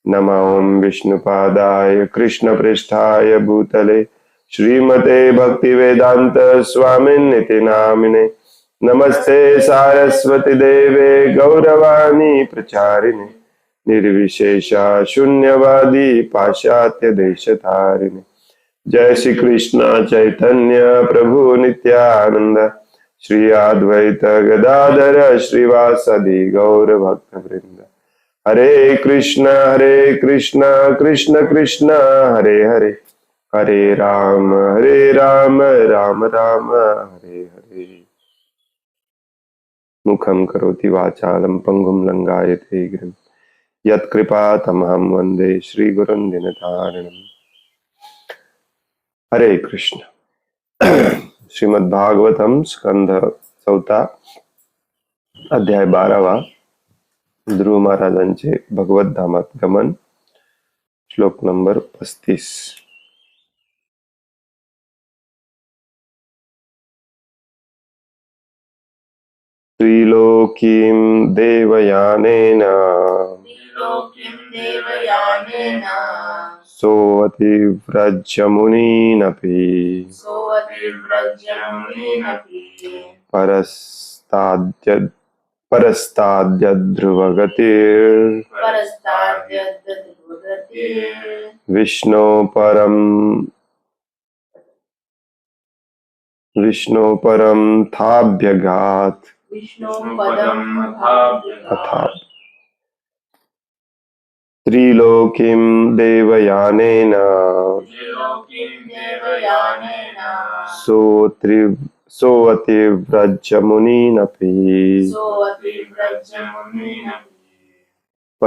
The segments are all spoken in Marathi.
नमः ओं विष्णुपादाय कृष्णपृष्ठाय भूतले श्रीमते भक्तिवेदांत स्वामिन्निति नामिने। नमस्ते सारस्वती देवे गौरवाणी प्रचारिणे निर्विशेषा शून्यवादी पाश्चात्य देशधारिणे। जय श्री कृष्ण चैतन्य प्रभु नित्यानंद श्री अद्वैत गदाधर श्रीवासदि गौर भक्त वृंद। हरे कृष्ण कृष्ण कृष्ण हरे हरे, हरे राम राम राम हरे हरे। मुखं करोति वाचालं पंगुं लंघयते गिरिं यत्कृपातमहं वन्दे श्रीगुरुं दीनतारिणम्। हरे कृष्ण। श्रीमद् भागवतम स्कंध 4 अध्याय 12 ध्रुव महाराजांचे भगवत धामात गमन, श्लोक नंबर 35। त्रिलोकीं देवयानेन सोऽतिव्रजमुनीनपि परस्ताद्यध्रुवगतिर् विष्णो परं थाभ्यगात्। त्रिलोकीं देवयानेन सोऽतिव्रजमुनीनपि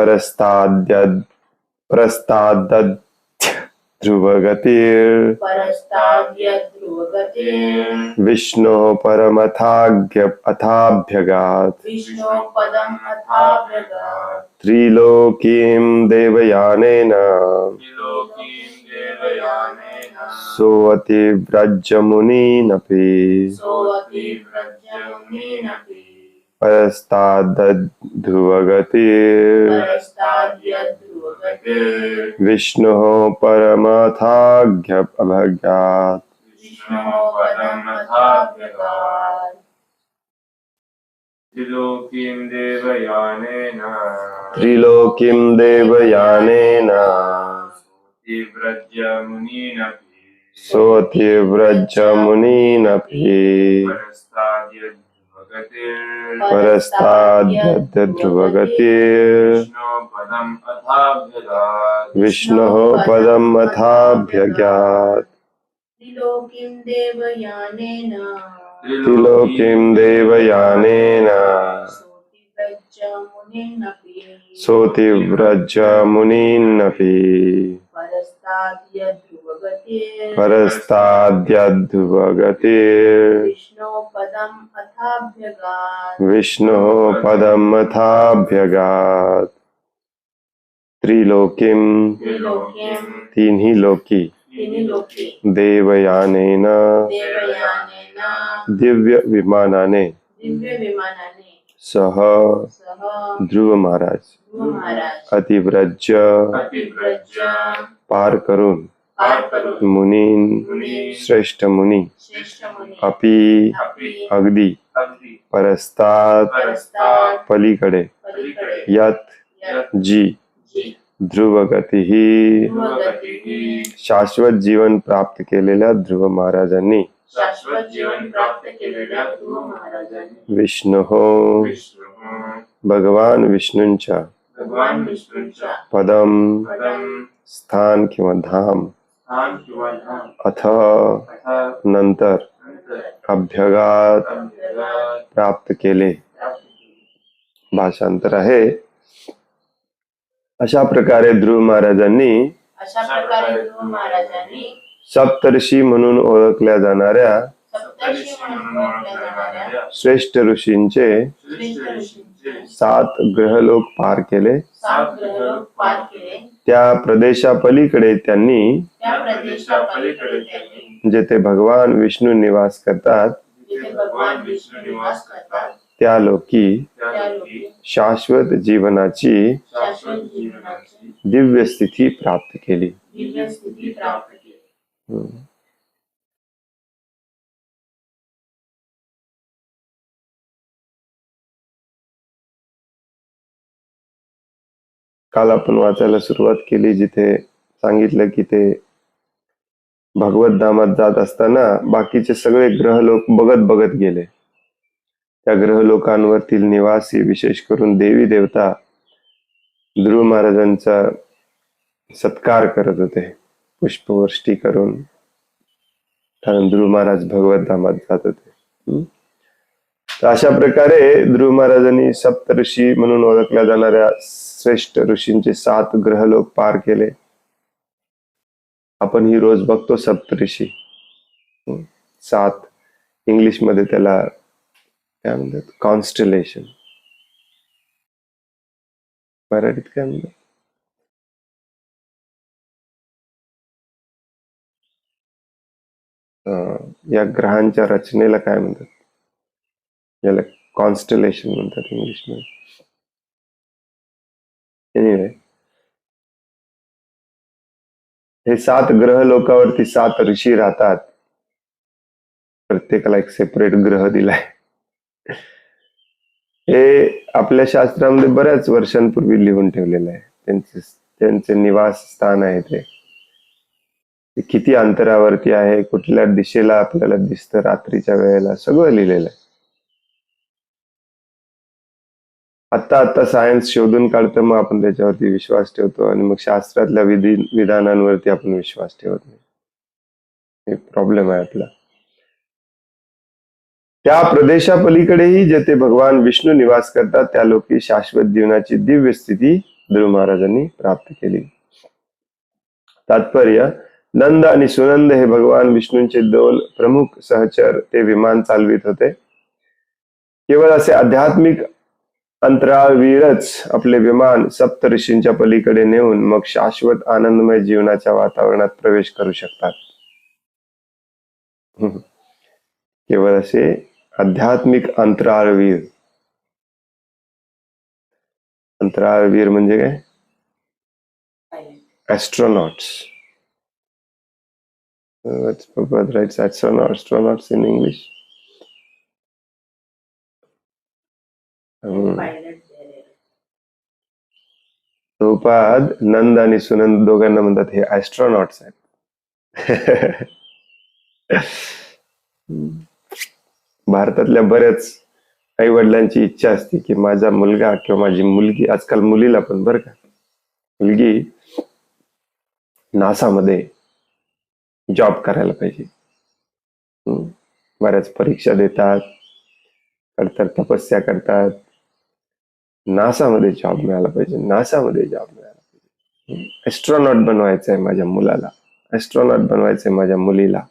परस्ताद्यध्रुवगतिर् विष्णोः परमथाभ्यगात्। त्रिलोकीं देवयानेन सोऽतिव्रजमुनीनपि परस्ताद्ध्रुवगतिर् विष्णोः परमथाभ्यगात्। त्रिलोकीं देवयानेन सोऽतिव्रजमुनीनपि परस्ताद्ध्रुवगतिर् विष्णोः पदम् अथाभ्यगात्। त्रिलोकीं देवयानेन सोऽतिव्रजमुनीनपि परस्ताद्यध्रुवगतिर् विष्णोः पदम् अथाभ्यगात्। त्रिलोकीं तीन ही लोकी देवयानेन दिव्य विमानाने सह ध्रुव महाराज अतिव्रज पार करून मुनीन श्रेष्ठ मुनी अपि अगदी परस्ताद पलीकडे यत जी ध्रुवगती ही शाश्वत जीवन प्राप्त केलेल्या ध्रुव महाराजांनी विष्णु भगवान विष्णूंच्या पदम स्थान किंवा धाम अथ नंतर अभ्यगात प्राप्त केले। भाषांतर आहे, अशा प्रकारे ध्रुव महाराजांनी सप्तर्षी म्हणून ओळखल्या जाणाऱ्या श्रेष्ठ ऋषींचे 7 ग्रहलोक पार केले। त्या प्रदेशापलीकडे त्यांनी जेथे भगवान विष्णू निवास करतात त्या लोकी शाश्वत जीवनाची दिव्य स्थिती प्राप्त केली. काल आपण वाचायला सुरुवात केली जिथे सांगितलं की ते भगवत धामात जात असताना बाकीचे सगळे ग्रह लोक बघत बघत गेले. त्या ग्रह लोकांवरील निवासी विशेष करून देवी देवता ध्रुव महाराजांचा सत्कार करत होते, पुष्पवृष्टी करून. कारण ध्रुव महाराज भगवत धामात जात होते. तर अशा प्रकारे ध्रुव महाराजांनी सप्तऋषी म्हणून ओळखल्या जाणाऱ्या श्रेष्ठ ऋषींचे 7 ग्रहलोक पार केले. आपण ही रोज बघतो सप्तऋषी. 7 इंग्लिश मध्ये त्याला काय म्हणतात, कॉन्स्टलेशन. मराठीत काय म्हणतात? या ग्रहांच्या रचनेला काय म्हणतात? याला कॉन्स्टलेशन म्हणतात इंग्लिश मध्ये. एनिवे, हे 7 ग्रह लोकावरती 7 ऋषी राहतात. प्रत्येकाला एक सेपरेट ग्रह दिलाय. हे आपल्या शास्त्रामध्ये बऱ्याच वर्षांपूर्वी लिहून ठेवलेलं आहे. त्यांचे निवास स्थान आहे ते किती अंतरावरती आहे, कुठल्या दिशेला आपल्याला दिसतं रात्रीच्या वेळेला, सगळं लिहिलेलं आहे. आता सायन्स शोधून काढतं, मग आपण त्याच्यावरती विश्वास ठेवतो आणि मग शास्त्रातल्या विधानांवरती आपण विश्वास ठेवत नाही. हे प्रॉब्लेम आहे आपला. त्या प्रदेशापलीकडेही जेथे भगवान विष्णू निवास करतात त्या लोकी शाश्वत जीवनाची दिव्य स्थिती ध्रुव महाराजांनी प्राप्त केली. तात्पर्य, नंद आणि सुनंद हे भगवान विष्णूंचे 2 प्रमुख सहचर ते विमान चालवित होते. केवळ असे आध्यात्मिक अंतराळवीरच आपले विमान सप्तऋषींच्या पलीकडे नेऊन मग शाश्वत आनंदमय जीवनाच्या वातावरणात प्रवेश करू शकतात. केवळ असे आध्यात्मिक अंतराळवीर. अंतराळवीर म्हणजे काय? ॲस्ट्रोनॉट्स. Prabhupada writes astronauts in English. Prabhupada नंद आणि सुनंद दोघांना म्हणतात हे ॲस्ट्रोनॉट्स आहेत. भारतातल्या बऱ्याच आई वडिलांची इच्छा असते की माझा मुलगा किंवा माझी मुलगी, आजकाल मुलीला पण बरं का, मुलगी नासामध्ये जॉब करायला पाहिजे. बऱ्याच परीक्षा देतात, तपस्या करतात. नासामध्ये जॉब मिळाला पाहिजे, नासामध्ये जॉब मिळाला पाहिजे. ॲस्ट्रॉनॉट बनवायचं आहे माझ्या मुलाला, ॲस्ट्रॉनॉट बनवायचंय माझ्या मुलीला.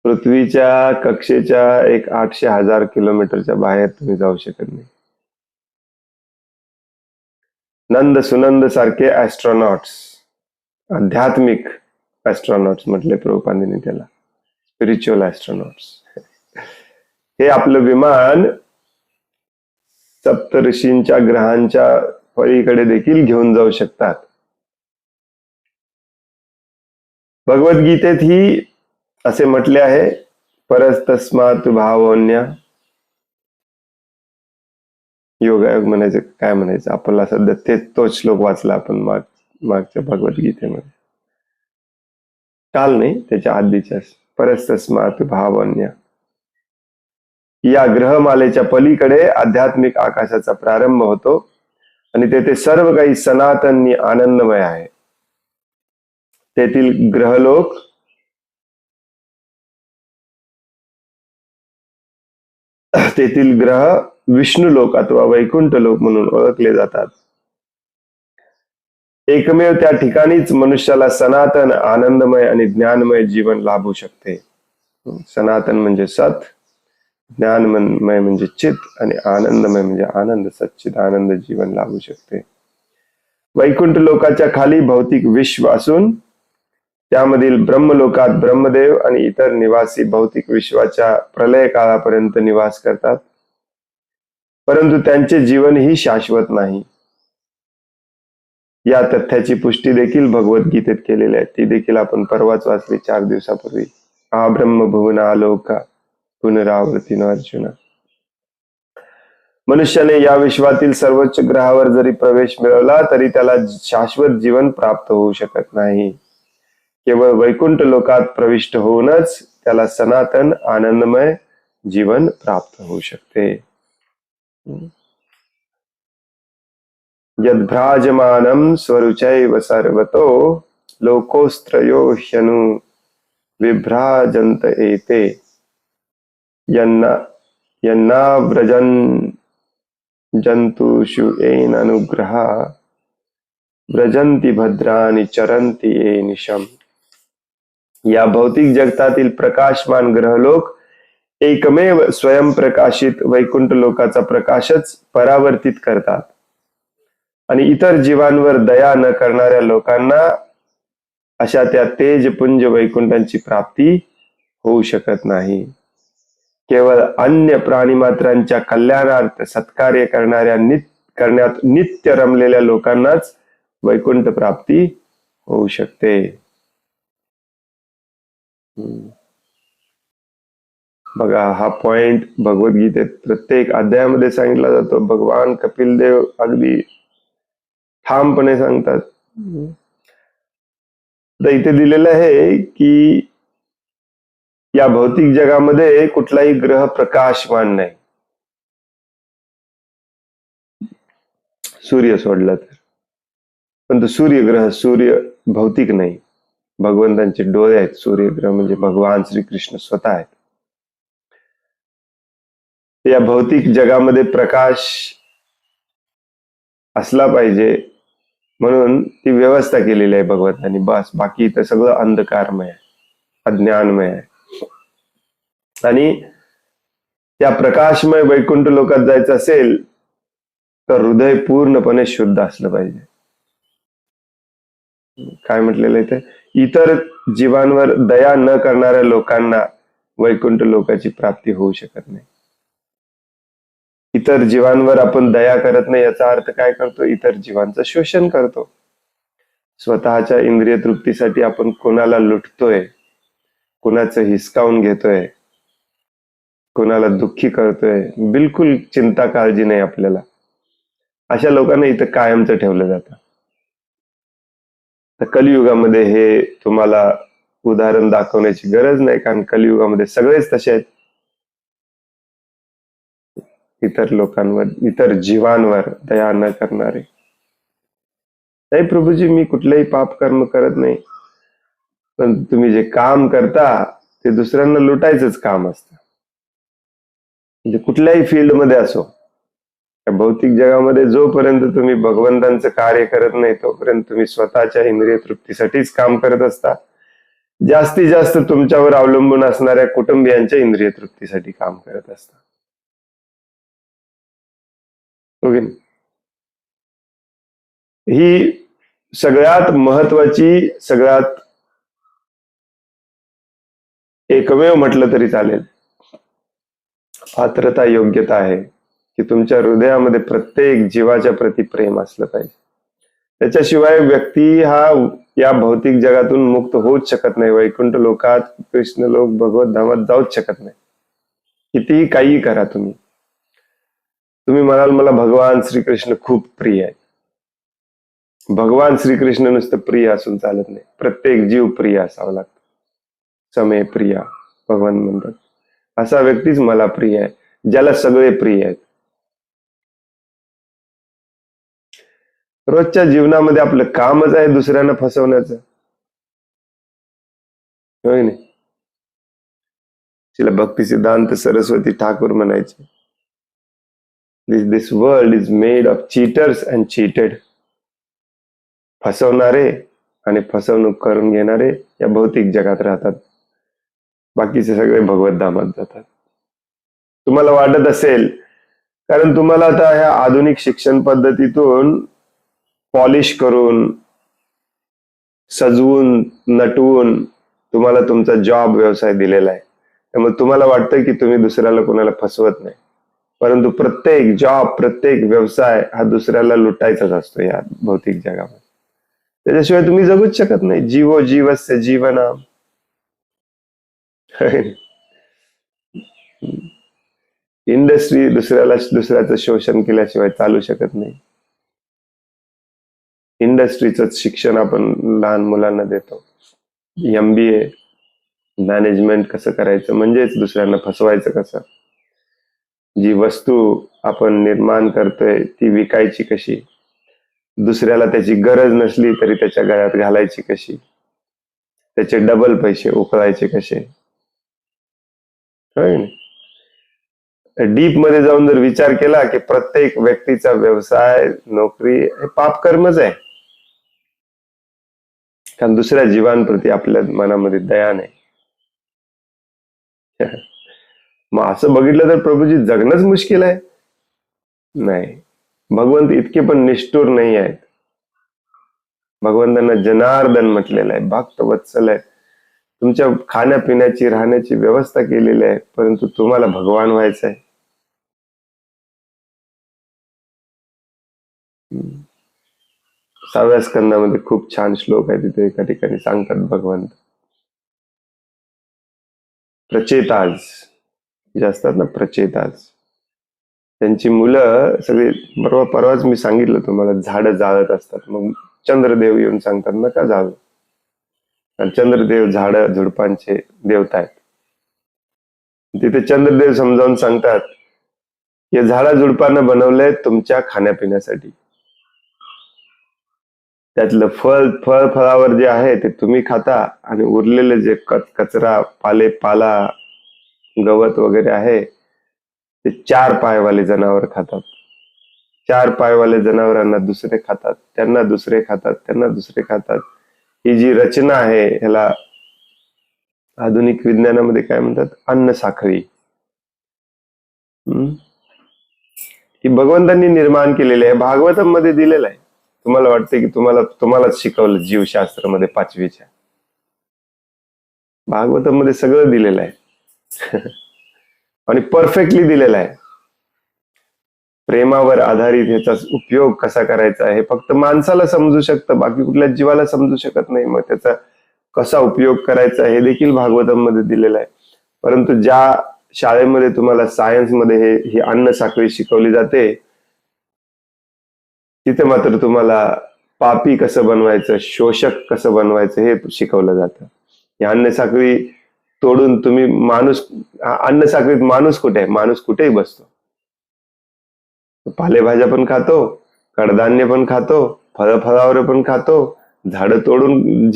पृथ्वीच्या कक्षेच्या 800,000 किलोमीटरच्या बाहेर तुम्ही जाऊ शकत नाही. नंद सुनंद सारखे ॲस्ट्रॉनॉट्स, आध्यात्मिक ॲस्ट्रॉनॉट्स म्हटले प्रभुपादांनी त्याला, स्पिरिच्युअल ॲस्ट्रॉनॉट्स. हे आपलं विमान सप्तऋषींच्या ग्रहांच्या पलीकडे देखील घेऊन जाऊ शकतात. भगवद्गीतेत ही असे म्हटले आहे, परस्तस्मात् भावोन्य. योगायोग म्हणायचं, काय म्हणायचं आपल्याला सध्या तोच श्लोक वाचला आपण मागच्या भगवद्गीतेमध्ये. काल नाही, त्याच्या आधीच्या. परस्तस्मात् भावोन्य. या ग्रहमालेच्या पलीकडे आध्यात्मिक आकाशाचा प्रारंभ होतो आणि तेथे सर्व काही सनातनी आनंदमय आहे. तेथील ग्रहलोक तेथील ग्रह विष्णू लोक अथवा वैकुंठ लोक म्हणून ओळखले जातात. एकमेव त्या ठिकाणीच मनुष्याला सनातन आनंदमय आणि ज्ञानमय जीवन लाभू शकते. सनातन म्हणजे सत, ज्ञानमय म्हणजे चित आणि आनंदमय म्हणजे आनंद, सच्चिद आनंद जीवन लाभू शकते. वैकुंठ लोकाच्या खाली भौतिक विश्व असून त्यामधील ब्रह्मलोकात ब्रह्मदेव आणि इतर निवासी भौतिक विश्वाच्या प्रलय काळापर्यंत निवास करतात, परंतु त्यांचे जीवनही शाश्वत नाही. या तथ्याची पुष्टी देखील भगवद्गीतेत केलेली आहे. ती देखील आपण परवाच वाचली 4 दिवसापूर्वी. आ ब्रह्म भुवन आलोका पुनरावर्ती न अर्जुना. मनुष्याने या विश्वातील सर्वोच्च ग्रहावर जरी प्रवेश मिळवला तरी त्याला शाश्वत जीवन प्राप्त होऊ शकत नाही. केवळ वैकुंठ लोकात प्रविष्ट होऊनच त्याला सनातन आनंदमय जीवन प्राप्त होऊ शकते. यद्भ्राजमानं स्वरुचैव सर्वतो लोकोस्त्रयो ह्यनु विभ्राजन्त एते यन्नाव्रजन् जंतुषु येन अनुग्रहा व्रजन्ति भद्राणि चरन्ति ये निशम. या भौतिक जगतातील प्रकाशमान ग्रहलोक एकमेव स्वयंप्रकाशित वैकुंठ लोकाचा प्रकाशच परावर्तित करतात आणि इतर जीवांवर दया न करणाऱ्या लोकांना अशा त्या तेजपुंज वैकुंठांची प्राप्ती होऊ शकत नाही. केवळ अन्य प्राणीमात्रांच्या कल्याणार्थ सत्कार्य करण्यात नित्य रमलेल्या लोकांनाच वैकुंठ प्राप्ती होऊ शकते. बघा, हा पॉइंट भगवद्गीतेत प्रत्येक अध्यायामध्ये सांगितला जातो. भगवान कपिल देव अगदी ठामपणे सांगतात. तर इथे दिलेलं आहे की या भौतिक जगामध्ये कुठलाही ग्रह प्रकाशमान नाही, सूर्य सोडला तर. पण तो सूर्यग्रह, सूर्य भौतिक नाही, भगवंतांचे डोळे आहेत. सूर्यग्रह म्हणजे भगवान श्रीकृष्ण स्वतः आहेत. या भौतिक जगामध्ये प्रकाश असला पाहिजे म्हणून ती व्यवस्था केलेली आहे भगवंतांनी. बस, बाकी इथं सगळं अंधकारमय आहे, अज्ञानमय आहे. आणि त्या प्रकाशमय वैकुंठ लोकात जायचं असेल तर हृदय पूर्णपणे शुद्ध असलं पाहिजे. काय म्हटलेलं आहे ते? इतर जीवांवर दया न करणाऱ्या लोकांना वैकुंठ लोकाची प्राप्ती होऊ शकत नाही. इतर जीवांवर आपण दया करत नाही याचा अर्थ काय करतो? इतर जीवांचं शोषण करतो. स्वतःच्या इंद्रिय तृप्तीसाठी आपण कोणाला लुटतोय, कोणाचं हिसकावून घेतोय, कोणाला दुःखी करतोय, बिलकुल चिंता काळजी नाही आपल्याला. अशा लोकांना इथं कायमचं ठेवलं जातं. तर कलियुगामध्ये हे तुम्हाला उदाहरण दाखवण्याची गरज नाही, कारण कलियुगामध्ये सगळेच तसे आहेत. इतर लोकांवर, इतर जीवांवर दया न करणारे. नाही प्रभूजी, मी कुठलंही पाप कर्म करत नाही, पण तुम्ही जे काम करता ते दुसऱ्यांना लुटायचंच काम असतं. म्हणजे कुठल्याही फील्डमध्ये असो, या भौतिक जगामध्ये जोपर्यंत तुम्ही भगवंतांचं कार्य करत नाही तोपर्यंत तुम्ही स्वतःच्या इंद्रिय तृप्तीसाठीच काम करत असता. जास्तीत जास्त तुमच्यावर अवलंबून असणाऱ्या कुटुंबियांच्या इंद्रिय तृप्तीसाठी काम करत असता. ओके. ही सगळ्यात महत्वाची, सगळ्यात एकमेव म्हटलं तरी चालेल पात्रता, योग्यता आहे की तुमच्या हृदयामध्ये प्रत्येक जीवाच्या प्रती प्रेम असलं पाहिजे. त्याच्याशिवाय व्यक्ती हा या भौतिक जगातून मुक्त होऊच शकत नाही. वैकुंठ लोकात, कृष्ण लोक, भगवत धामात जाऊच शकत नाही. कितीही काही करा तुम्ही. तुम्ही म्हणाल मला भगवान श्रीकृष्ण खूप प्रिय आहे. भगवान श्रीकृष्ण नुसतं प्रिय असून चालत नाही, प्रत्येक जीव प्रिय असावा लागतो. समे प्रिया भगवान म्हणतात. असा व्यक्तीच मला प्रिय आहे, ज्याला सगळे प्रिय आहेत. रोजच्या जीवनामध्ये आपलं कामच आहे दुसऱ्यांना फसवण्याचं, होय नाही? तिला भक्ती सिद्धांत सरस्वती ठाकूर म्हणायचे, this world is made of cheaters and cheated. फसवणारे आणि फसवणूक करून घेणारे या भौतिक जगात राहतात, बाकीचे सगळे भगवत धामात जातात. तुम्हाला वाटत असेल, कारण तुम्हाला आता ह्या आधुनिक शिक्षण पद्धतीतून पॉलिश करून सजवून नटवून तुम्हाला तुमचा जॉब व्यवसाय दिलेला आहे. त्यामुळे तुम्हाला वाटतं की तुम्ही दुसऱ्याला कोणाला फसवत नाही, परंतु प्रत्येक जॉब, प्रत्येक व्यवसाय हा दुसऱ्याला लुटायचाच असतो या भौतिक जगामध्ये. त्याच्याशिवाय तुम्ही जगूच शकत नाही. जीवो जीवस्य जीवनाम. इंडस्ट्री दुसऱ्याचं शोषण केल्याशिवाय चालू शकत नाही. इंडस्ट्रीचं शिक्षण आपण लहान मुलांना देतो. MBA, मॅनेजमेंट कसं करायचं, म्हणजेच दुसऱ्यांना फसवायचं कसं. जी वस्तू आपण निर्माण करतोय ती विकायची कशी, दुसऱ्याला त्याची गरज नसली तरी त्याच्या गळ्यात घालायची कशी, त्याचे डबल पैसे उकळायचे कसे. डीप मध्ये जाऊन जर विचार केला की प्रत्येक व्यक्तीचा व्यवसाय, नोकरी हे पाप कर्मच आहे. कारण दुसऱ्या जीवांप्रती आपल्या मनामध्ये दया नाही. मग असं बघितलं तर प्रभूजी जगणंच मुश्किल आहे. नाही, भगवंत इतके पण निष्ठुर नाही आहेत. भगवंतांना जनार्दन म्हटलेलं आहे, भक्त वत्सल आहे. तुमच्या खाण्यापिण्याची, राहण्याची व्यवस्था केलेली आहे, परंतु तुम्हाला भगवान व्हायचं आहे. 6व्या स्कंदामध्ये खूप छान श्लोक आहे. तिथे एका ठिकाणी सांगतात भगवंत, प्रचेताज जे असतात ना, प्रचेताज, त्यांची मुलं सगळी, बरोबर परवाच मी सांगितलं तुम्हाला, झाडं जाळत असतात. मग चंद्रदेव येऊन सांगतात नका जाळू. कारण चंद्रदेव झाडं झुडपांचे देवता आहेत. तिथे चंद्रदेव समजावून सांगतात की झाडा झुडपांना बनवलंय तुमच्या खाण्यापिण्यासाठी. त्यातलं फळावर जे आहे ते तुम्ही खाता, आणि उरलेले जे कचरा, पाला, गवत वगैरे आहे ते 4 पायवाले जनावर खातात. 4 पायवाले जनावरांना दुसरे खातात, त्यांना दुसरे खातात, त्यांना दुसरे खातात. ही जी रचना आहे ह्याला आधुनिक विज्ञानामध्ये काय म्हणतात, अन्न साखळी. ही भगवंतांनी निर्माण केलेली आहे, भागवतम मध्ये दिलेलं आहे. तुम्हाला वाटते की तुम्हालाच शिकवलं जीवशास्त्र मध्ये 5वीच्या. भागवतम मध्ये सगळं दिलेलं आहे. आणि परफेक्टली दिलेलं आहे. प्रेमावर आधारित ह्याचा उपयोग कसा करायचा हे फक्त माणसाला समजू शकतं, बाकी कुठल्या जीवाला समजू शकत नाही. मग त्याचा कसा उपयोग करायचा हे देखील भागवतम मध्ये दिलेलं आहे. परंतु ज्या शाळेमध्ये तुम्हाला सायन्स मध्ये ही अन्न साखळी शिकवली जाते, तिथे मात्र तुम्हाला पापी कसं बनवायचं, शोषक कसं बनवायचं हे शिकवलं जातं. ही अन्न साखळी तोडून तुम्ही अन्न साखळीत माणूस कुठे आहे? माणूस कुठेही बसतो. पालेभाज्या पण खातो, कडधान्य पण खातो, फळावर पण खातो, झाडं तोडून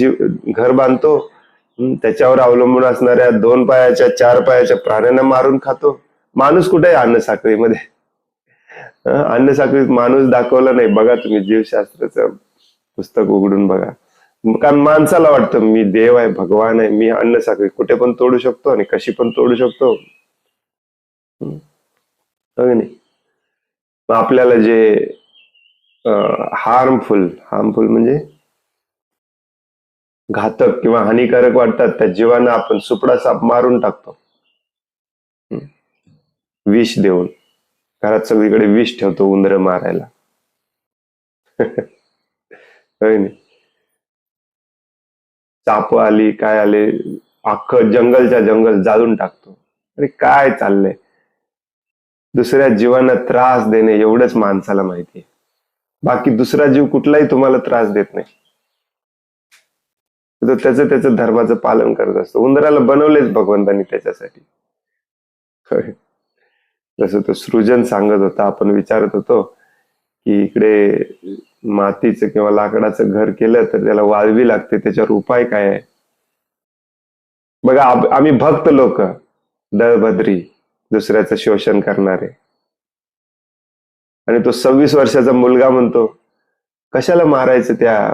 घर बांधतो, त्याच्यावर अवलंबून असणाऱ्या 2 पायाच्या 4 पायाच्या प्राण्यांना मारून खातो. माणूस कुठे आहे अन्न साखळीमध्ये? अन्न साखळीत माणूस दाखवला नाही. बघा तुम्ही जीवशास्त्राचं पुस्तक उघडून बघा. कारण माणसाला वाटतं मी देव आहे, भगवान आहे, मी अन्न साखळी कुठे पण तोडू शकतो आणि कशी पण तोडू शकतो. नाही, आपल्याला जे हार्मफुल म्हणजे घातक किंवा हानिकारक वाटतात त्या जीवांना आपण सुपडा साप मारून टाकतो, विष देऊन. घरात सगळीकडे विष ठेवतो उंदरं मारायला. साप आली, काय आले, अख्खं जंगलच्या जंगल जाळून टाकतो. अरे काय चाललंय? दुसऱ्या जीवांना त्रास देणे एवढंच माणसाला माहिती आहे. बाकी दुसरा जीव कुठलाही तुम्हाला त्रास देत नाही. तो त्याचं धर्माचं पालन करत असतो. उंदराला बनवलेच भगवंतांनी त्याच्यासाठी. जसं तो सृजन सांगत होता, आपण विचारत होतो की इकडे मातीचं किंवा लाकडाचं घर केलं तर त्याला वाळवी लागते, त्याच्यावर उपाय काय आहे? बघा, आम्ही भक्त लोक, दळभद्री, दुसऱ्याचं शोषण करणारे. आणि तो 26 वर्षाचा मुलगा म्हणतो कशाला मारायचं त्या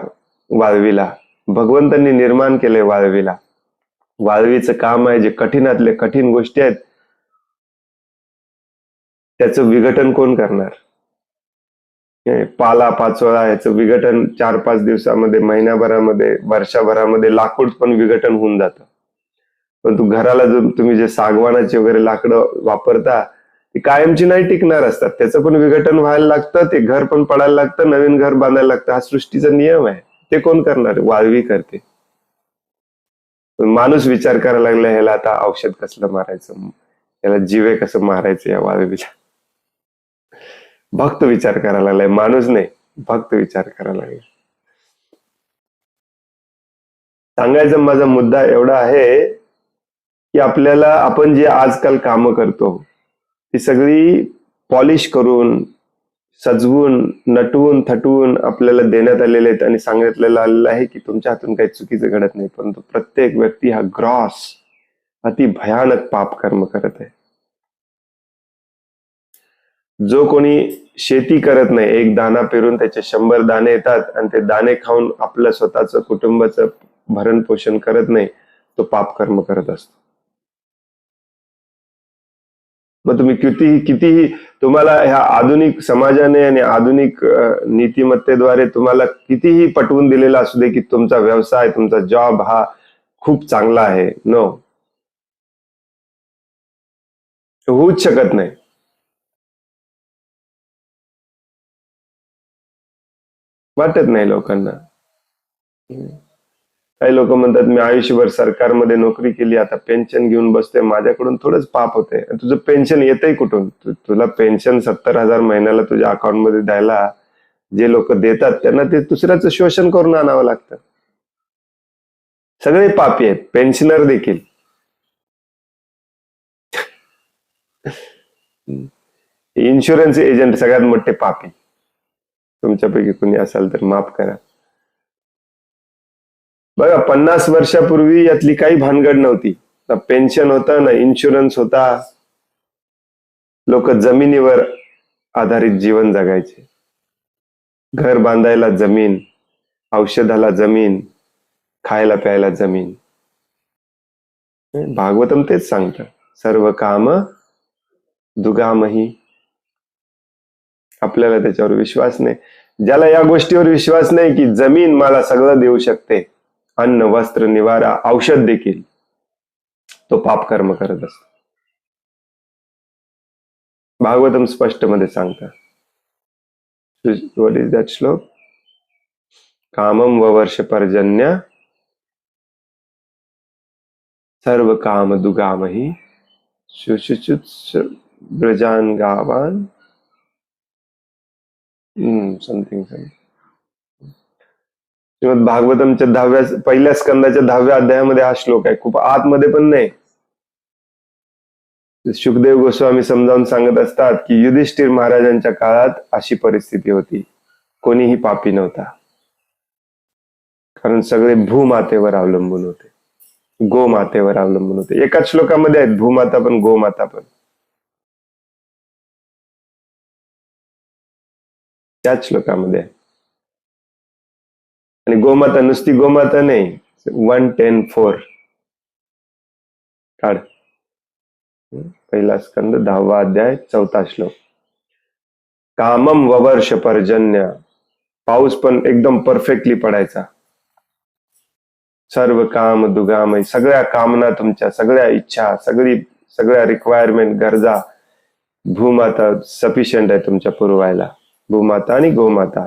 वाळवीला? भगवंतांनी निर्माण केलंय वाळवीला. वाळवीचं काम आहे, जे कठीणातले कठीण गोष्टी आहेत त्याचं विघटन कोण करणार? पाला पाचोळा याचं विघटन 4-5 दिवसामध्ये, महिन्याभरामध्ये, वर्षभरामध्ये लाकूड पण विघटन होऊन जातं. परंतु घराला जर तुम्ही जे सागवानाची वगैरे लाकडं वापरता ती कायमची नाही टिकणार असतात. त्याचं पण विघटन व्हायला लागतं, ते घर पण पडायला लागतं, नवीन घर बांधायला लागतं. हा सृष्टीचा नियम आहे. ते कोण करणार? वाळवी करते. माणूस विचार करायला लागला, ह्याला आता औषध कसलं मारायचं, याला जीवे कसं मारायचं या वाळवीला. भक्त विचार करायला लागलाय, माणूस नाही, भक्त विचार करायला लागलाय. सांगायचा माझा मुद्दा एवढा आहे की आपल्याला आपण जे आजकाल कामं करतो ती सगळी पॉलिश करून, सजवून, नटवून थटवून आपल्याला देण्यात आलेले आहेत आणि सांगितलेलं आलेलं आहे की तुमच्या हातून काही चुकीचं घडत नाही. परंतु प्रत्येक व्यक्ती हा ग्रॉस अति भयानक पाप कर्म करत आहे. जो कोणी शेती करत नाही, एक दाणा पेरून त्याचे 100 दाणे येतात आणि ते दाणे खाऊन आपल्या स्वतःचं कुटुंबाचं भरण पोषण करत नाही, तो पाप कर्म करत असतो. मग तुम्ही कितीही तुम्हाला ह्या आधुनिक समाजाने आणि आधुनिक नीतिमत्तेद्वारे तुम्हाला कितीही पटवून दिलेला असू दे की तुमचा व्यवसाय, तुमचा जॉब हा खूप चांगला आहे, नो, होऊच शकत नाही. वाटत नाही लोकांना. काही लोक म्हणतात मी आयुष्यभर सरकारमध्ये नोकरी केली, आता पेन्शन घेऊन बसते, माझ्याकडून थोडंच पाप होते. तुझं पेन्शन येतंय कुठून? तुला पेन्शन 70,000 महिन्याला तुझ्या अकाउंट मध्ये द्यायला जे लोक देतात त्यांना ते दुसऱ्याचं शोषण करून आणावं लागतं. सगळे पापी आहेत, पेन्शनर देखील. इन्शुरन्स एजंट सगळ्यात मोठे पापी. तुमच्यापैकी कुणी असाल तर माफ करा. बघा 50 वर्षापूर्वी यातली काही भानगड नव्हती. ना पेन्शन होता, ना इन्शुरन्स होता. लोक जमिनीवर आधारित जीवन जगायचे. घर बांधायला जमीन, औषधाला जमीन, खायला प्यायला जमीन. भागवतम तेच सांगतं, सर्व काम दुगामही. आपल्याला त्याच्यावर विश्वास नाही. ज्याला या गोष्टीवर विश्वास नाही की जमीन मला सगळं देऊ शकते, अन्न, वस्त्र, निवारा, औषध देखील, तो पाप कर्म करत असतो. भागवतम स्पष्ट मध्ये सांगतात. व्हॉट इज दॅट श्लोक? कामम ववर्ष पर्जन्य सर्व काम दुगामही शुशुचुत ब्रजान गावान समथिंग. श्रीमद भागवतमच्या 10व्या पहिल्या स्कंदाच्या 10व्या अध्यायामध्ये हा श्लोक आहे. खूप आतमध्ये पण नाही. शुकदेव गोस्वामी समजावून सांगत असतात की युधिष्ठिर महाराजांच्या काळात अशी परिस्थिती होती, कोणीही पापी नव्हता, कारण सगळे भूमातेवर अवलंबून होते, गोमातेवर अवलंबून होते. एकाच श्लोकामध्ये आहेत भूमाता पण गोमाता पण, त्याच श्लोकामध्ये. आणि गोमाता नुसती गोमाता नाही, 110:4 काढ. पहिला स्कंद 10वा अध्याय 4था श्लोक. कामम ववर्ष पर्जन्य, पाऊस पण एकदम परफेक्टली पडायचा. सर्व काम दुगामय, सगळ्या कामना, तुमच्या सगळ्या इच्छा, सगळ्या रिक्वायरमेंट, गरजा भूमाता सफिशियंट आहे तुमच्या पुरवायला. भूमाता आणि गोमाता.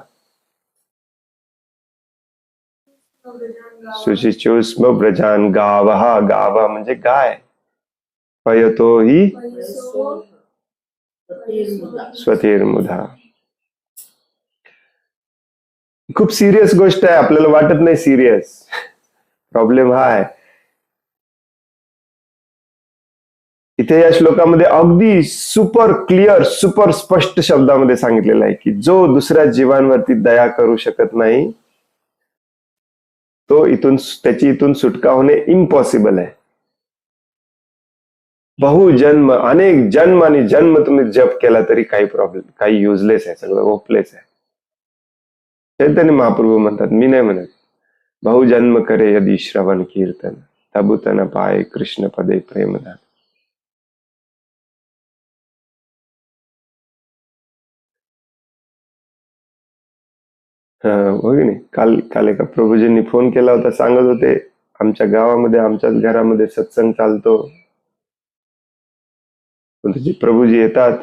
शुचिचुस्म ब्रजान गावहा, गावा म्हणजे गाय. पयतो ही स्वतीर्मुधा. खूप सिरियस गोष्ट आहे, आपल्याला वाटत नाही सिरियस. प्रॉब्लेम हा आहे. इथे या श्लोकामध्ये अगदी सुपर क्लिअर, सुपर स्पष्ट शब्दामध्ये सांगितलेलं आहे की जो दुसऱ्या जीवांवरती दया करू शकत नाही तो त्याची इथून सुटका होणे इम्पॉसिबल आहे. बहुजन्म, अनेक जन्म आणि जन्म तुम्ही जप केला तरी काही प्रॉब्लेम, काही युजलेस आहे, सगळं होपलेस आहे. चैतन्य महाप्रभू म्हणतात, मी नाही म्हणत. बहुजन्म करे यदि श्रवण कीर्तन, तबुतन पाय कृष्ण पदे प्रेमदान. हो की नाही. काल काल एका प्रभूजींनी फोन केला होता, सांगत होते आमच्या गावामध्ये आमच्याच घरामध्ये सत्संग चालतो, पण जे प्रभूजी येतात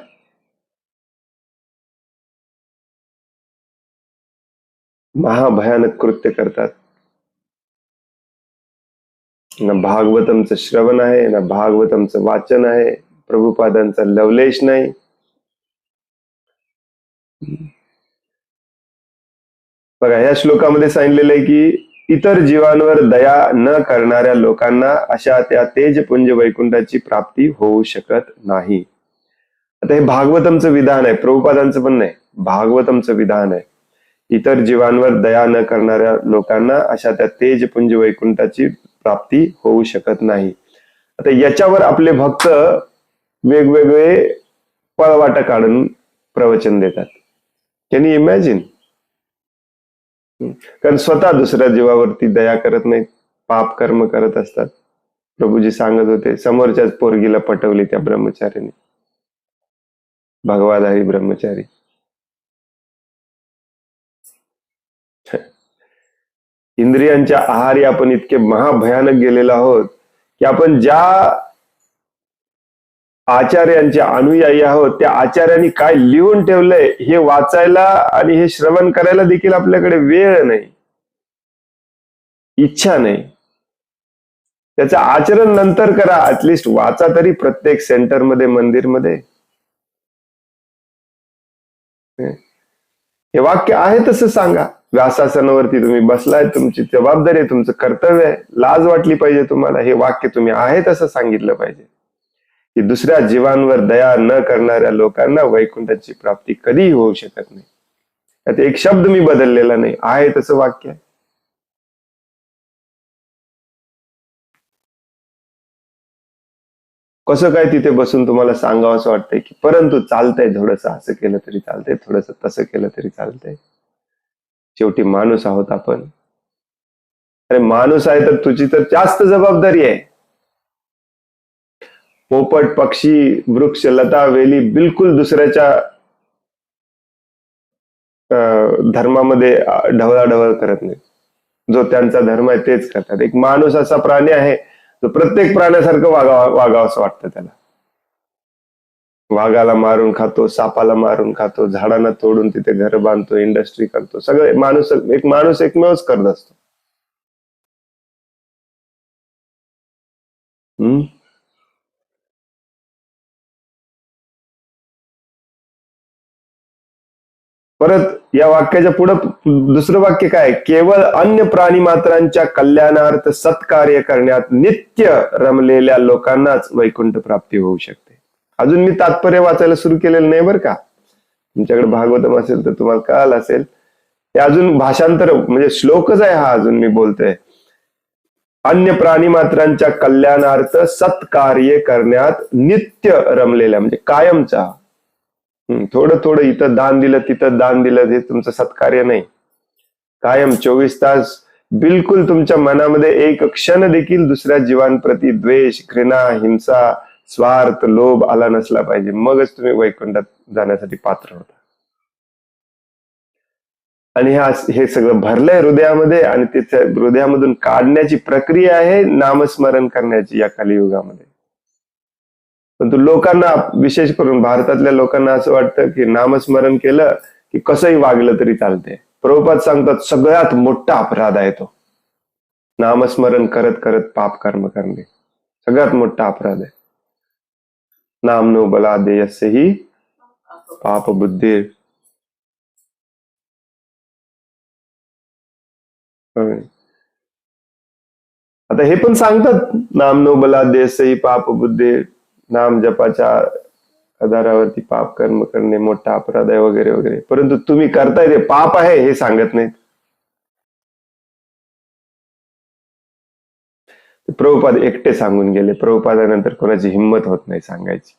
महाभयानक कृत्य करतात. ना भागवतमचं श्रवण आहे, ना भागवतमचं वाचन आहे, प्रभुपादांचा लवलेश नाही. बघा, या श्लोकामध्ये सांगितलेलं आहे की इतर जीवांवर दया न करणाऱ्या लोकांना अशा त्या तेजपुंज वैकुंठाची प्राप्ती होऊ शकत नाही. आता हे भागवतमचं विधान आहे, प्रभुपादांचं पण नाही, भागवतमचं विधान आहे. इतर जीवांवर दया न करणाऱ्या लोकांना अशा त्या तेजपुंज वैकुंठाची प्राप्ती होऊ शकत नाही. आता याच्यावर आपले भक्त वेगवेगळे पळवाटा काढून प्रवचन देतात. Can you imagine? कारण स्वतः दुसऱ्या जीवावरती दया करत नाहीत, पाप कर्म करत असतात. प्रभूजी सांगत होते, समोरच्याच पोरगीला पटवली त्या ब्रह्मचारीने, भगवाधारी ब्रह्मचारी. इंद्रियांच्या आहारी आपण इतके महाभयानक गेलेलो आहोत की आपण ज्या आचार्यांचे अनुयायी आहोत त्या आचार्यांनी काय लिहून ठेवलंय हे वाचायला आणि हे श्रवण करायला देखील आपल्याकडे वेळ नाही, इच्छा नाही. त्याचं आचरण नंतर करा, ऍटलिस्ट वाचा तरी प्रत्येक सेंटरमध्ये, मंदिरमध्ये. हे वाक्य आहे तसं सांगा. व्यासासनावरती तुम्ही बसलाय, तुमची जबाबदारी आहे, तुमचं कर्तव्य आहे, लाज वाटली पाहिजे तुम्हाला. हे वाक्य तुम्ही आहे तसं सांगितलं पाहिजे की दुसऱ्या जीवांवर दया न करणाऱ्या लोकांना वैकुंठाची प्राप्ती कधीही होऊ शकत नाही. त्यात एक शब्द मी बदललेला नाही, आहे तसं वाक्य आहे. कसं काय तिथे बसून तुम्हाला सांगावं असं वाटतंय की परंतु चालतंय, थोडंसं असं केलं तरी चालतंय, थोडंसं तसं केलं तरी चालतंय. शेवटी माणूस आहोत आपण. अरे माणूस आहे तर तुझी तर जास्त जबाबदारी आहे. पोपट, पक्षी, वृक्ष, लता, वेली बिलकुल दुसऱ्याच्या धर्मामध्ये ढवळाढवळ करत नाही. जो त्यांचा धर्म आहे तेच करतात. एक माणूस असा प्राणी आहे जो प्रत्येक प्राण्यासारखं वागावं असं वाटतं त्याला. वाघाला मारून खातो, सापाला मारून खातो, झाडांना तोडून तिथे घर बांधतो, इंडस्ट्री करतो. सगळे माणूस एकमेवच करत असतो. हम्म. परत या वाक्याच्या पुढं दुसरं वाक्य काय? केवळ अन्य प्राणी मात्रांच्या कल्याणार्थ सत्कार्य करण्यात नित्य रमलेल्या लोकांनाच वैकुंठ प्राप्ती होऊ शकते. अजून मी तात्पर्य वाचायला सुरू केलेलं नाही बरं का. तुमच्याकडे भागवतम असेल तर तुम्हाला कळालं असेल. हे अजून भाषांतर म्हणजे श्लोकच आहे हा, अजून मी बोलतोय. अन्य प्राणी मात्रांच्या कल्याणार्थ सत्कार्य करण्यात नित्य रमलेल्या म्हणजे कायमचा. थोडं थोडं इथं दान दिलं, तिथं दान दिलं, हे तुमचं सत्कार्य नाही. कायम 24 तास बिलकुल तुमच्या मनामध्ये एक क्षण देखील दुसऱ्या जीवांप्रती द्वेष, घृणा, हिंसा, स्वार्थ, लोभ आला नसला पाहिजे. मगच तुम्ही वैकुंठात जाण्यासाठी पात्र होता. आणि हे सगळं भरलंय हृदयामध्ये आणि तिथे हृदयामधून काढण्याची प्रक्रिया आहे नामस्मरण करण्याची या कलियुगामध्ये. परंतु लोकांना, विशेष करून भारतातल्या लोकांना असं वाटतं की नामस्मरण केलं की कसंही वागलं तरी चालते. प्रभुपाद सांगतात सगळ्यात मोठा अपराध आहे तो नामस्मरण करत करत पाप कर्म करणे. सगळ्यात मोठा अपराध आहे. नाम नो बला देयस्य ही पाप बुद्धी. आता हे पण सांगतात नाम नो बला देयस्य ही पाप बुद्धी, नाम जपाच्या आधारावरती पाप कर्म करणे मोठा अपराध आहे वगैरे वगैरे. परंतु तुम्ही करताय ते पाप आहे हे सांगत नाहीत. प्रभुपाद एकटे सांगून गेले. प्रभुपादानंतर कोणाची हिंमत होत नाही सांगायची.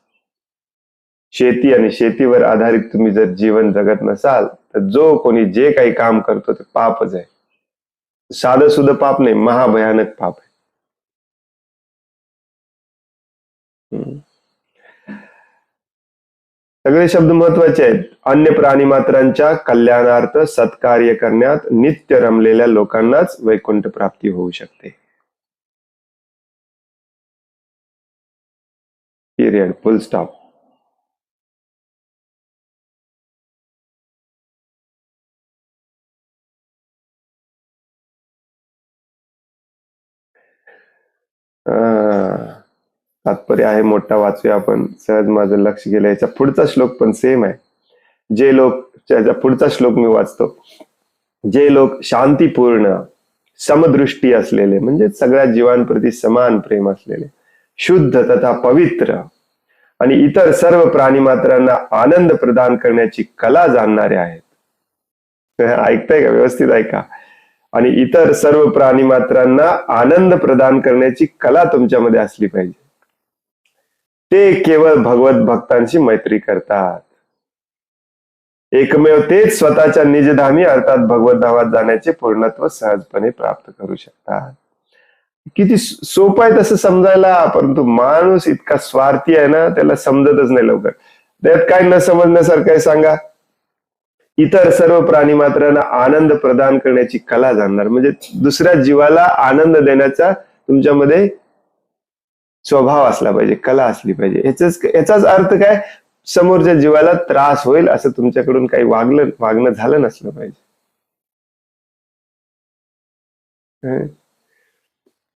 शेती आणि शेतीवर आधारित तुम्ही जर जीवन जगत नसाल तर जो कोणी जे काही काम करतो ते पापच आहे. साधं सुद्धा पाप नाही, महाभयानक पाप आहे. सगळे शब्द महत्वाचे आहेत. अन्य प्राणी मात्रांच्या कल्याणार्थ सत्कार्य करण्यात नित्य रमलेल्या लोकांनाच वैकुंठ प्राप्ती होऊ शकते. पिरियड, फुल स्टॉप. तात्पर्य आहे मोठा, वाचूया आपण. सहज माझं लक्ष गेलं. याचा पुढचा श्लोक पण सेम आहे. जे लोक, त्याचा पुढचा श्लोक मी वाचतो. जे लोक शांतीपूर्ण, समदृष्टी असलेले, म्हणजे सगळ्या जीवांप्रती समान प्रेम असलेले, शुद्ध तथा पवित्र आणि इतर सर्व प्राणी मात्रांना आनंद प्रदान करण्याची कला जाणणारे आहेत. ऐकताय का? व्यवस्थित ऐका. आणि इतर सर्व प्राणी मात्रांना आनंद प्रदान करण्याची कला तुमच्यामध्ये असली पाहिजे. ते केवळ भगवत भक्तांशी मैत्री करतात. एकमेव तेच स्वतःच्या निजधामी अर्थात भगवत धामात जाण्याचे पूर्णत्व सहजपणे प्राप्त करू शकतात. किती सोपं आहे तसं समजायला, परंतु माणूस इतका स्वार्थी आहे ना, त्याला समजतच नाही लवकर. त्यात काय न समजण्यासारखं आहे सांगा? इतर सर्व प्राणी मात्रांना आनंद प्रदान करण्याची कला जाणणार, म्हणजे दुसऱ्या जीवाला आनंद देण्याचा तुमच्यामध्ये स्वभाव असला पाहिजे, कला असली पाहिजे. याचाच अर्थ काय? समोरच्या जीवाला त्रास होईल असं तुमच्याकडून काही वागणं झालं नसलं पाहिजे.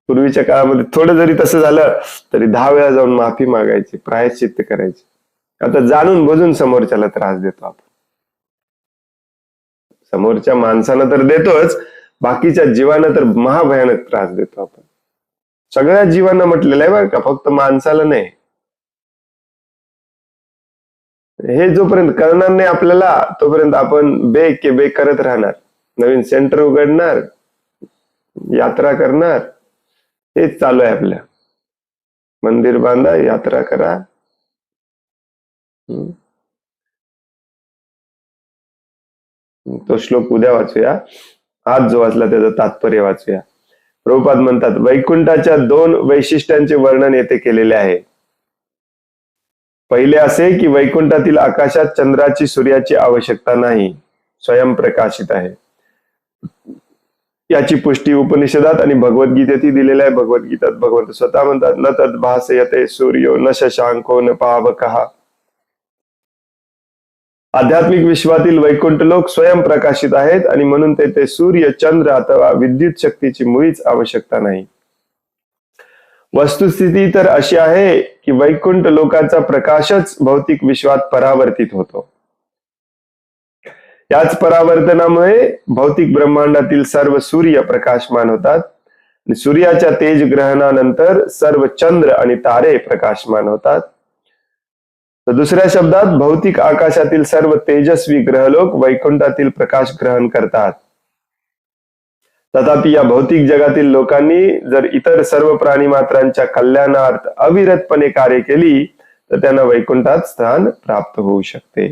पूर्वीच्या काळामध्ये थोडं जरी तसं झालं तरी 10 वेळा जाऊन माफी मागायची, प्रायश्चित्त करायची. आता जाणून बुजून समोरच्याला त्रास देतो आपण. समोरच्या माणसानं तर देतोच, बाकीच्या जीवानं तर महाभयानक त्रास देतो आपण. सगळ्या जीवांना म्हटलेलं आहे बरं का, फक्त माणसाला नाही. हे जोपर्यंत करणार नाही आपल्याला, तोपर्यंत आपण बे करत राहणार. नवीन सेंटर उघडणार, यात्रा करणार, हेच चालू आहे आपल्या. मंदिर बांधा, यात्रा करा. तो श्लोक उद्या वाचूया. आज जो वाचला त्याचं तात्पर्य वाचूया. प्रभुपाद म्हणतात, वैकुंठाच्या 2 वैशिष्ट्यांचे वर्णन येथे केलेले आहे. पहिले असे की वैकुंठातील आकाशात चंद्राची, सूर्याची आवश्यकता नाही, स्वयंप्रकाशित आहे. याची पुष्टी उपनिषदात आणि भगवद्गीतेत दिलेली आहे. भगवद्गीतात भगवंत स्वतः म्हणतात, न तद् भासयते सूर्यो न शशांको न पावकः. आध्यात्मिक विश्वातील वैकुंठ लोक स्वयंप्रकाशित आहेत आणि म्हणून तेथे सूर्य, चंद्र अथवा विद्युत शक्तीची मुळीच आवश्यकता नाही. वस्तुस्थिती तर अशी आहे की वैकुंठ लोकांचा प्रकाशच भौतिक विश्वात परावर्तित होतो. याच परावर्तनामुळे भौतिक ब्रह्मांडातील सर्व सूर्य प्रकाशमान होतात. सूर्याच्या तेज ग्रहणानंतर सर्व चंद्र आणि तारे प्रकाशमान होतात. तर दुसऱ्या शब्दात भौतिक आकाशातील सर्व तेजस्वी ग्रहलोक वैकुंठातील प्रकाश ग्रहण करतात. तथापि या भौतिक जगातील लोकांनी जर इतर सर्व प्राणी मात्रांच्या कल्याणार्थ अविरतपणे कार्य केली तर त्यांना वैकुंठात स्थान प्राप्त होऊ शकते.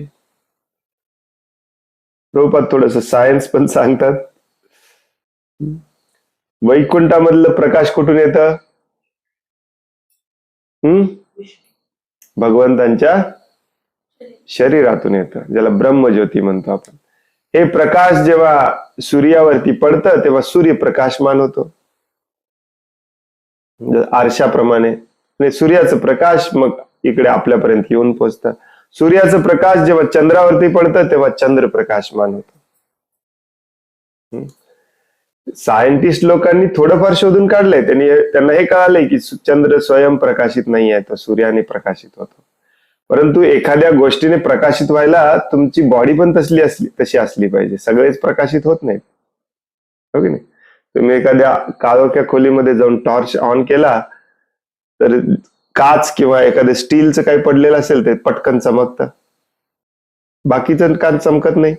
प्रभुपाद थोडस सायन्स पण सांगतात. वैकुंठामधलं प्रकाश कुठून येतं? भगवंतांच्या शरीरातून येतं, ज्याला ब्रह्मज्योती म्हणतो आपण. हे प्रकाश जेव्हा सूर्यावरती पडतं तेव्हा सूर्य प्रकाशमान होतो आरशाप्रमाणे. सूर्याचं प्रकाश मग इकडे आपल्यापर्यंत येऊन पोचतं. सूर्याचं प्रकाश जेव्हा चंद्रावरती पडतं तेव्हा चंद्र प्रकाशमान होतो. सायंटिस्ट लोकांनी थोडंफार शोधून काढलंय. त्यांना हे कळालंय की चंद्र स्वयं प्रकाशित नाही आहे, तो सूर्याने प्रकाशित होतो. परंतु एखाद्या गोष्टीने प्रकाशित व्हायला तुमची बॉडी पण तशी असली पाहिजे. सगळेच प्रकाशित होत नाहीत, हो की नाही? तुम्ही एखाद्या काळोख्या खोलीमध्ये जाऊन टॉर्च ऑन केला तर काच किंवा एखादं स्टीलचं काही पडलेलं असेल ते पटकन चमकतं, बाकीचं का चमकत नाही.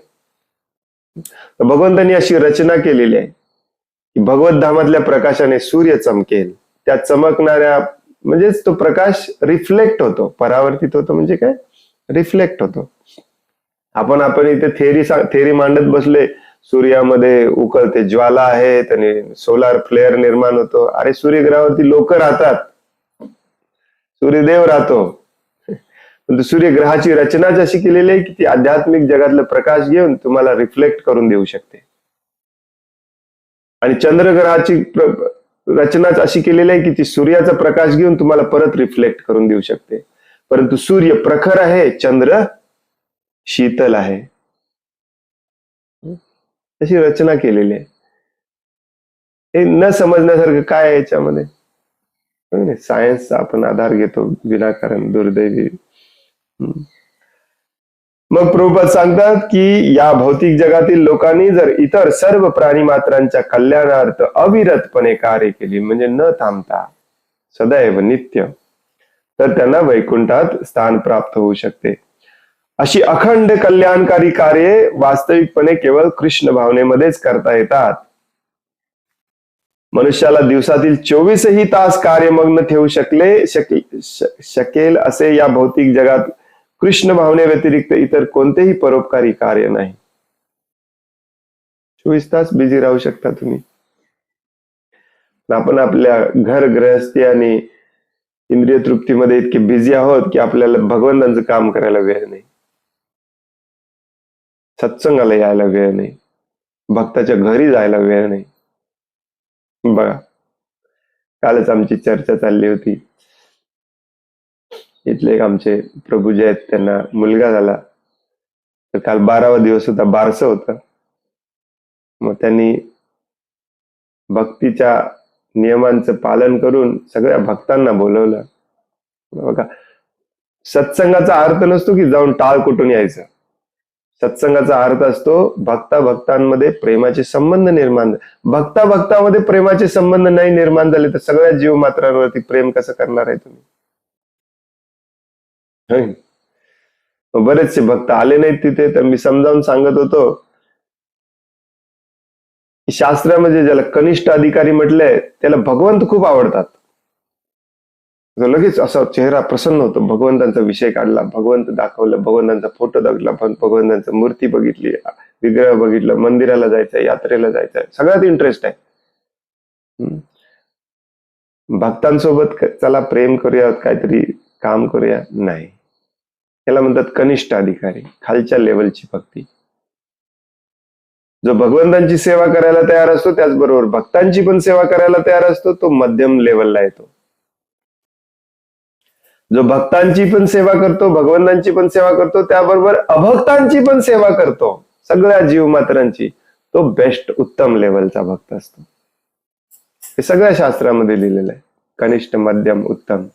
भगवंतांनी अशी रचना केलेली आहे की भगवत धामातल्या प्रकाशाने सूर्य चमकेल. त्या चमकणाऱ्या म्हणजेच तो प्रकाश रिफ्लेक्ट होतो, परावर्तित होतो. म्हणजे काय? रिफ्लेक्ट होतो. आपण इथे थेरी मांडत बसले, सूर्यामध्ये उकळते ज्वाला आहेत आणि सोलार फ्लेअर निर्माण होतो. अरे सूर्यग्रहावरती लोक राहतात, सूर्यदेव राहतो, परंतु सूर्यग्रहाची रचनाच अशी केलेली आहे की ती आध्यात्मिक जगातलं प्रकाश घेऊन तुम्हाला रिफ्लेक्ट करून देऊ शकते. आणि चंद्रग्रहाची रचनाच अशी केलेली आहे की ती सूर्याचा प्रकाश घेऊन तुम्हाला परत रिफ्लेक्ट करून देऊ शकते. परंतु सूर्य प्रखर आहे, चंद्र शीतल आहे. अशी रचना केलेली आहे. हे न समजण्यासारखं काय आहे याच्यामध्ये? सायन्सचा आपण आधार घेतो विनाकारण, दुर्दैवी. मग प्रभुपाद सांगतात की या भौतिक जगातील लोकांनी जर इतर सर्व प्राणी मात्रांच्या कल्याणार्थ अविरतपणे कार्य केली, म्हणजे न थांबता सदैव नित्य, तर त्यांना वैकुंठात स्थान प्राप्त होऊ शकते. अशी अखंड कल्याणकारी कार्ये वास्तविकपणे केवळ कृष्ण भावनेमध्येच करता येतात. मनुष्याला दिवसातील 24ही तास कार्यमग्न ठेवू शकेल असे या भौतिक जगात कृष्ण भावने व्यतिरिक्त इतर कोणतेही परोपकारी कार्य नाही. 24 तास बिझी राहू शकता तुम्ही. आपण आपल्या घर गृहस्थी आणि इंद्रिय तृप्तीमध्ये इतके बिझी आहोत की आपल्याला भगवंतांचं काम करायला वेळ नाही, सत्संगाला यायला वेळ नाही, भक्ताच्या घरी जायला वेळ नाही. बघा, कालच आमची चर्चा चालली होती. इथले एक आमचे प्रभू जे आहेत त्यांना मुलगा झाला, तर काल 12वा दिवस होता, बारसं होतं. मग त्यांनी भक्तीच्या नियमांचं पालन करून सगळ्या भक्तांना बोलवलं. बघा, सत्संगाचा अर्थ नसतो की जाऊन टाळ कुठून यायचं. सत्संगाचा अर्थ असतो भक्ता भक्तांमध्ये प्रेमाचे संबंध निर्माण. भक्ता भक्तामध्ये प्रेमाचे संबंध नाही निर्माण झाले तर सगळ्या जीव मात्रांवरती प्रेम कसं करणार आहे तुम्ही? बरेचसे भक्त आले नाहीत तिथे, तर मी समजावून सांगत होतो की शास्त्रामध्ये ज्याला कनिष्ठ अधिकारी म्हटलंय त्याला भगवंत खूप आवडतात. लगेच असा चेहरा प्रसन्न होतो. भगवंतांचा विषय काढला, भगवंत दाखवलं, भगवंतांचा फोटो दाखवला, भगवंतांचा मूर्ती बघितली, विग्रह बघितलं, मंदिराला जायचंय, यात्रेला जायचंय, सगळ्यात इंटरेस्ट आहे. भक्तांसोबत चला प्रेम करूया, काहीतरी काम करूया, नाही. त्याला म्हणतात कनिष्ठ अधिकारी, खालच्या लेवलची भक्ती. जो भगवंतांची सेवा करायला तयार असतो त्याचबरोबर भक्तांची पण सेवा करायला तयार असतो, तो मध्यम लेवलला येतो. जो भक्तांची पण सेवा करतो, भगवंतांची पण सेवा करतो, त्याबरोबर अभक्तांची पण सेवा करतो, सगळ्या जीव मात्रांची, तो बेस्ट उत्तम लेवलचा भक्त असतो. हे सगळ्या शास्त्रामध्ये लिहिलेलं आहे, कनिष्ठ, मध्यम, उत्तम.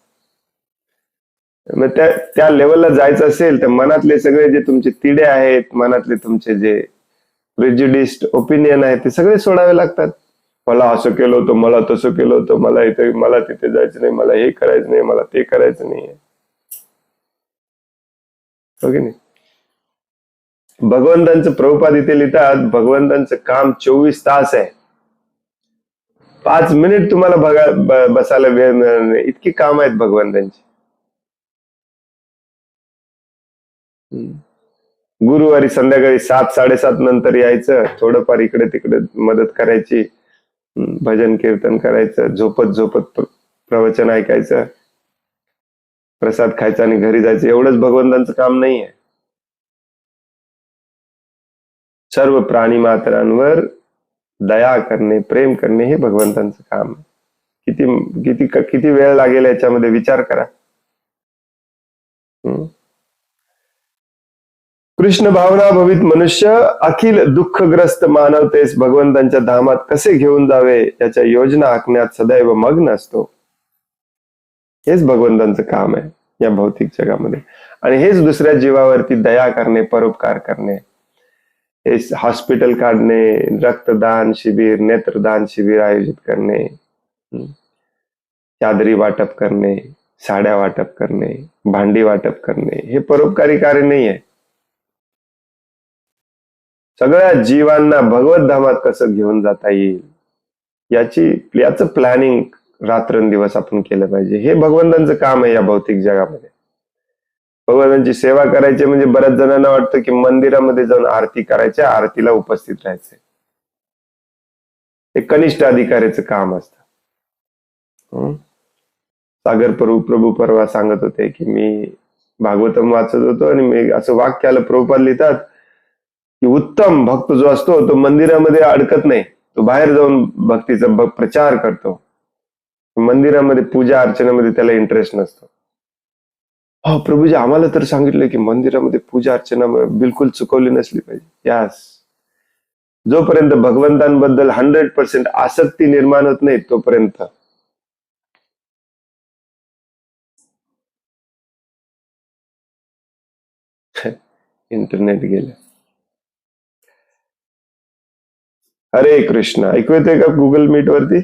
मग त्या लेवलला जायचं असेल तर मनातले सगळे जे तुमचे तिडे आहेत, मनातले तुमचे जे प्रेज्युडिस्ड ओपिनियन आहे, ते सगळे सोडावे लागतात. मला असं केलं होतं, मला तसं केलं होतं, मला तिथे जायचं नाही, मला हे करायचं नाही, मला ते करायचं नाही. ओके नाही. भगवंतांचं प्रभुपाद इथे लिहितात, भगवंतांचं काम 24 तास आहे. 5 मिनिट तुम्हाला बसायला वेळ मिळणार नाही, इतकी काम आहेत भगवंतांची. गुरुवारी संध्याकाळी 7-7:30 नंतर यायचं, थोडंफार इकडे तिकडे मदत करायची, भजन कीर्तन करायचं, झोपत प्रवचन ऐकायचं, प्रसाद खायचा आणि घरी जायचं. एवढंच भगवंतांचं काम नाहीये. सर्व प्राणी मात्रांवर दया करणे, प्रेम करणे हे भगवंतांचं काम. किती वेळ लागेल याच्यामध्ये विचार करा. कृष्ण भावना भवित मनुष्य अखिल दुःखग्रस्त मानवतेस भगवंतांच्या धामात कसे घेऊन जावे याच्या योजना आखण्यात सदैव मग्न असतो. हेच भगवंतांचं काम आहे या भौतिक जगामध्ये. आणि हेच दुसऱ्या जीवावरती दया करणे, परोपकार करणे, हे हॉस्पिटल काढणे, रक्तदान शिबिर, नेत्रदान शिबिर आयोजित करणे, चादरी वाटप करणे, साड्या वाटप करणे, भांडी वाटप करणे, हे परोपकारी कार्य नाही आहे. सगळ्या जीवांना भगवत धामात कसं घेऊन जाता येईल याचं प्लॅनिंग रात्रंदिवस आपण केलं पाहिजे. हे भगवंतांचं काम आहे या भौतिक जगामध्ये. भगवंतांची सेवा करायची म्हणजे बऱ्याच जणांना वाटतं की मंदिरामध्ये जाऊन आरती करायच्या, आरतीला उपस्थित राहायचंय. हे कनिष्ठ अधिकाऱ्याचं काम असतं. सागर प्रभू परवा सांगत होते की मी भागवतम वाचत होतो आणि मी असं वाक्य आलं, प्रभुपाद लिहितात की उत्तम भक्त जो असतो तो मंदिरामध्ये अडकत नाही, तो बाहेर जाऊन भक्तीचा प्रचार करतो. मंदिरामध्ये पूजा अर्चनेमध्ये त्याला इंटरेस्ट नसतो. हो प्रभूजी, आम्हाला तर सांगितलं की मंदिरामध्ये पूजा अर्चना बिलकुल चुकवली नसली पाहिजे. यास, जोपर्यंत भगवंतांबद्दल 100% आसक्ती निर्माण होत नाही तोपर्यंत. इंटरनेट गेलं. हरे कृष्ण. ऐकू येते का गुगल मीट वरती?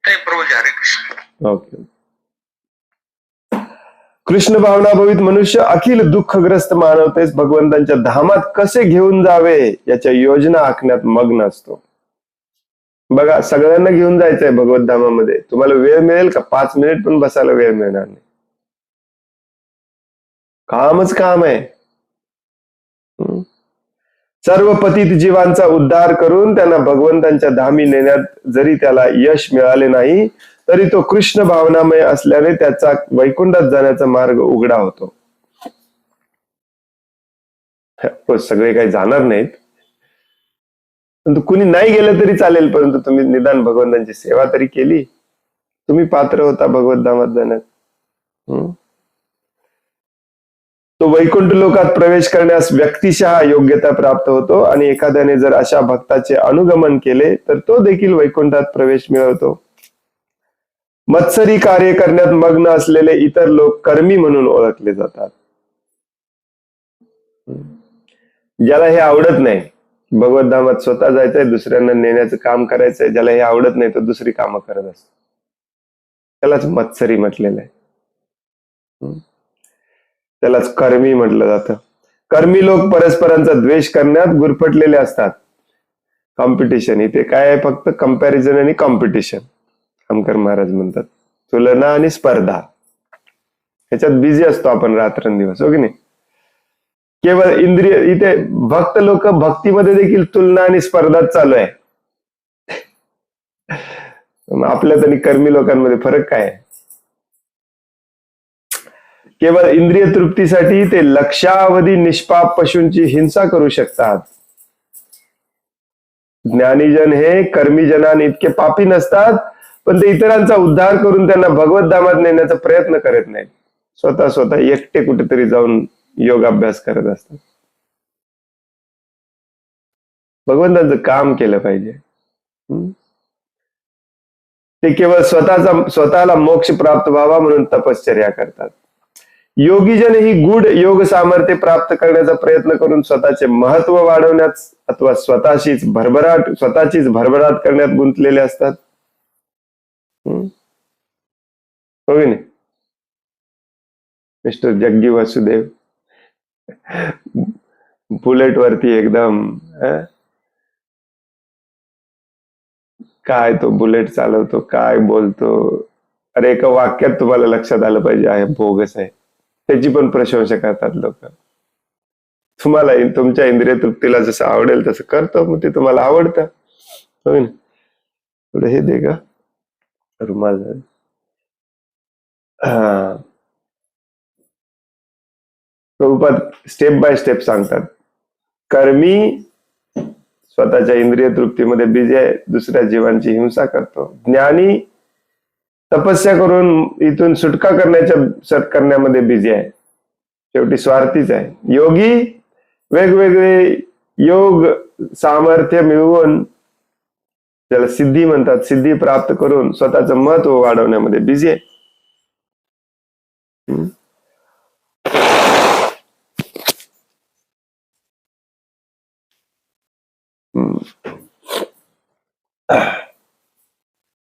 हरे कृष्ण. ओके. कृष्ण भावनाभवित मनुष्य अखिल दुःखग्रस्त मानवतेस भगवंतांच्या धामात कसे घेऊन जावे याच्या योजना आखण्यात मग्न असतो. बघा, सगळ्यांना घेऊन जायचंय भगवत धामामध्ये. तुम्हाला वेळ मिळेल का? 5 मिनिट पण बसायला वेळ मिळणार नाही. कामच काम आहे. सर्व पतित जीवांचा उद्धार करून त्यांना भगवंतांच्या धामी नेण्यात जरी त्याला यश मिळाले नाही तरी तो कृष्ण भावनामय असल्याने त्याचा वैकुंठात जाण्याचा मार्ग उघडा होतो. सगळे काही जाणार नाहीत, परंतु कुणी नाही गेलं तरी चालेल, परंतु तुम्ही निदान भगवंतांची सेवा तरी केली, तुम्ही पात्र होता भगवत धामात जाण्यात. तो वैकुंठ लोकात प्रवेश करण्यास व्यक्तिशः योग्यता प्राप्त होतो आणि एखाद्याने जर अशा भक्ताचे अनुगमन केले तर तो देखील वैकुंठात प्रवेश मिळवतो. मत्सरी कार्य करण्यात मग्न असलेले इतर लोक कर्मी म्हणून ओळखले जातात. ज्याला हे आवडत नाही, भगवत धामात स्वतः जायचंय, दुसऱ्यांना नेण्याचं काम करायचंय, ज्याला हे आवडत नाही तो दुसरी कामं करत असतो, त्यालाच मत्सरी म्हटलेलं आहे. त्यालाच कर्मी म्हटलं जातं. कर्मी लोक परस्परांचा द्वेष करण्यात गुरफटलेले असतात. कॉम्पिटिशन, इथे काय आहे? फक्त कंपॅरिझन आणि कॉम्पिटिशन. आमकर महाराज म्हणतात तुलना आणि स्पर्धा, ह्याच्यात बिझी असतो आपण रात्रंदिवस, हो की नाही? केवळ इंद्रिय, इथे भक्त लोक भक्तीमध्ये देखील तुलना आणि स्पर्धाच चालू आहे. आपल्यात आणि कर्मी लोकांमध्ये फरक काय आहे? केवळ इंद्रिय तृप्तीसाठी ते लक्षावधी निष्पाप पशूंची हिंसा करू शकतात. ज्ञानीजन हे कर्मीजनांनी इतके पापी नसतात, पण ते इतरांचा उद्धार करून त्यांना भगवत धामात नेण्याचा प्रयत्न करत नाहीत. स्वतः एकटे कुठेतरी जाऊन योग अभ्यास करत असतात. भगवंताचं काम केलं पाहिजे. ते केवळ स्वतःला मोक्ष प्राप्त व्हावा म्हणून तपश्चर्या करतात. योगीजन ही गूढ योग सामर्थ्य प्राप्त करण्याचा प्रयत्न करून स्वतःचे महत्व वाढवण्यात अथवा स्वतःचीच भरभराट करण्यात गुंतलेले असतात. हो की नाही? मिस्टर जग्गी वासुदेव बुलेट वरती एकदम, काय तो बुलेट चालवतो, काय बोलतो. अरे एका वाक्यात तुम्हाला लक्षात आलं पाहिजे आहे बोगस आहे, त्याची पण प्रशंसा करतात लोक. तुम्हाला तुमच्या इंद्रिय तृप्तीला जसं आवडेल तसं करतो, मग ते तुम्हाला आवडतं. थोडं हे दे का रुमाल. प्रभुपाद स्टेप बाय स्टेप सांगतात. कर्मी स्वतःच्या इंद्रिय तृप्तीमध्ये बिझी आहे, दुसऱ्या जीवांची हिंसा करतो. ज्ञानी तपस्या करून इथून सुटका करण्यामध्ये बिझी आहे, शेवटी स्वार्थीच आहे. योगी वेगवेगळे योग सामर्थ्य मिळवून, त्याला सिद्धी म्हणतात, सिद्धी प्राप्त करून स्वतःचं महत्व वाढवण्यामध्ये बिझी आहे.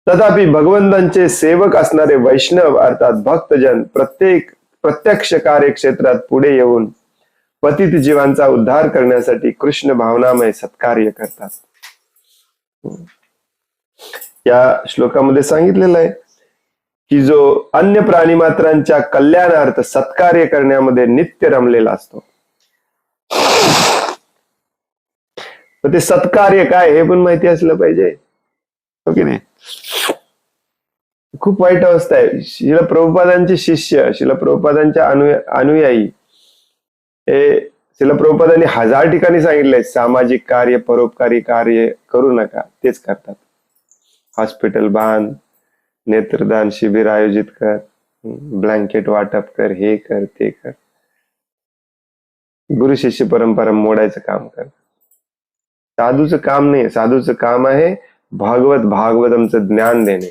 तथापि भगवंतांचे सेवक असणारे वैष्णव अर्थात भक्तजन प्रत्यक्ष कार्यक्षेत्रात पुढे येऊन पतित जीवांचा उद्धार करण्यासाठी कृष्ण भावनामय सत्कार्य करतात. या श्लोकामध्ये सांगितलेलं आहे की जो अन्य प्राणी मात्रांच्या कल्याणार्थ सत्कार्य करण्यामध्ये नित्य रमलेला असतो. ते सत्कार्य काय हे पण माहिती असलं पाहिजे, हो की नाही? खूप वाईट अवस्था आहे. शिला प्रभुपादांचे शिष्य, शिला प्रभुपादांच्या अनुयायी हे शिला प्रभुपादांनी 1000 ठिकाणी सांगितलंय सामाजिक कार्य, परोपकारी कार्य करू नका, तेच करतात. हॉस्पिटल बांध, नेत्रदान शिबिर आयोजित कर, ब्लँकेट वाटप कर, हे कर ते कर, गुरु शिष्य परंपरा मोडायचं काम कर. साधूचं काम नाही, साधूचं काम आहे भागवतमचं ज्ञान देणे,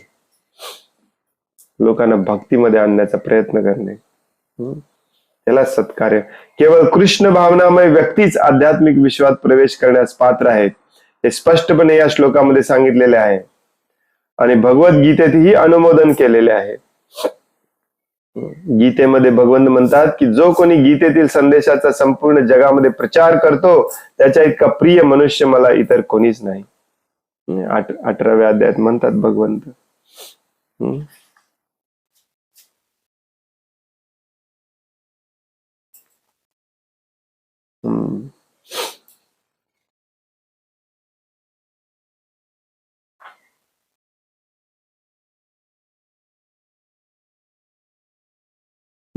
लोकांना भक्तीमध्ये आणण्याचा प्रयत्न करणे, त्याला सत्कार्य. केवळ कृष्ण भावनामय व्यक्तीच आध्यात्मिक विश्वात प्रवेश करण्यास पात्र आहेत, हे स्पष्टपणे या श्लोकामध्ये सांगितलेले आहे आणि भगवद्गीतेतही अनुमोदन केलेले आहे. गीतेमध्ये भगवंत म्हणतात की जो कोणी गीतेतील संदेशाचा संपूर्ण जगामध्ये प्रचार करतो त्याच्या इतका प्रिय मनुष्य मला इतर कोणीच नाही. 18व्या अध्यायात म्हणतात भगवंत.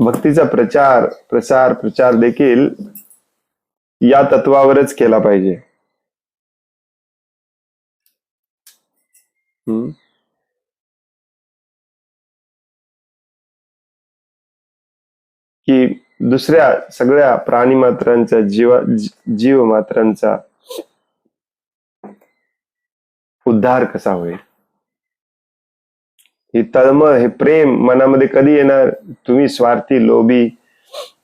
भक्तीचा प्रचार देखील या तत्वावरच केला पाहिजे. की दुसऱ्या सगळ्या प्राणी मात्रांचा जीव मात्रांचा उद्धार कसा होईल, ही तळमळ, हे प्रेम मनामध्ये कधी येणार? तुम्ही स्वार्थी, लोभी,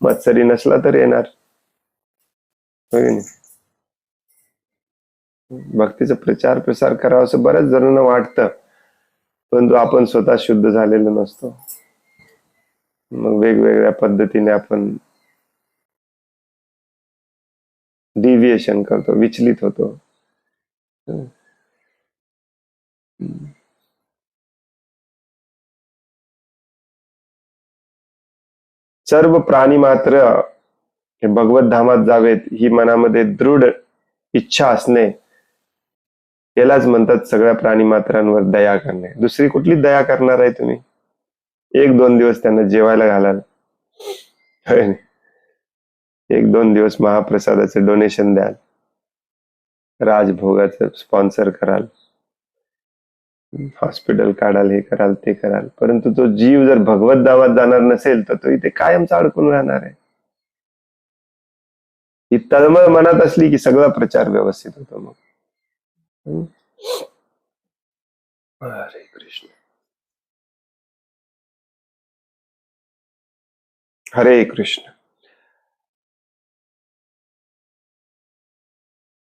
मत्सरी नसला तर येणार. भक्तीचा प्रसार करावा असं बऱ्याच जणांना वाटतं, परंतु आपण स्वतः शुद्ध झालेलो नसतो. मग वेगवेगळ्या पद्धतीने आपण डिव्हिएशन करतो, विचलित होतो. सर्व प्राणी मात्र हे भगवत धामात जावेत ही मनामध्ये दृढ इच्छा असणे, यालाच म्हणतात सगळ्या प्राणी मात्रांवर दया करणे. दुसरी कुठली दया करणार आहे तुम्ही? 1-2 दिवस त्यांना जेवायला घालाल, 1-2 दिवस महाप्रसादाचे डोनेशन द्याल, राजभोगाचं स्पॉन्सर कराल, हॉस्पिटल काढाल, हे कराल ते कराल, परंतु तो जीव जर भगवत धामात जाणार नसेल तर तो इथे कायमचा अडकून राहणार आहे. ही तळमळ मनात असली की सगळा प्रचार व्यवस्थित होतो. मग हरे कृष्ण, हरे कृष्ण.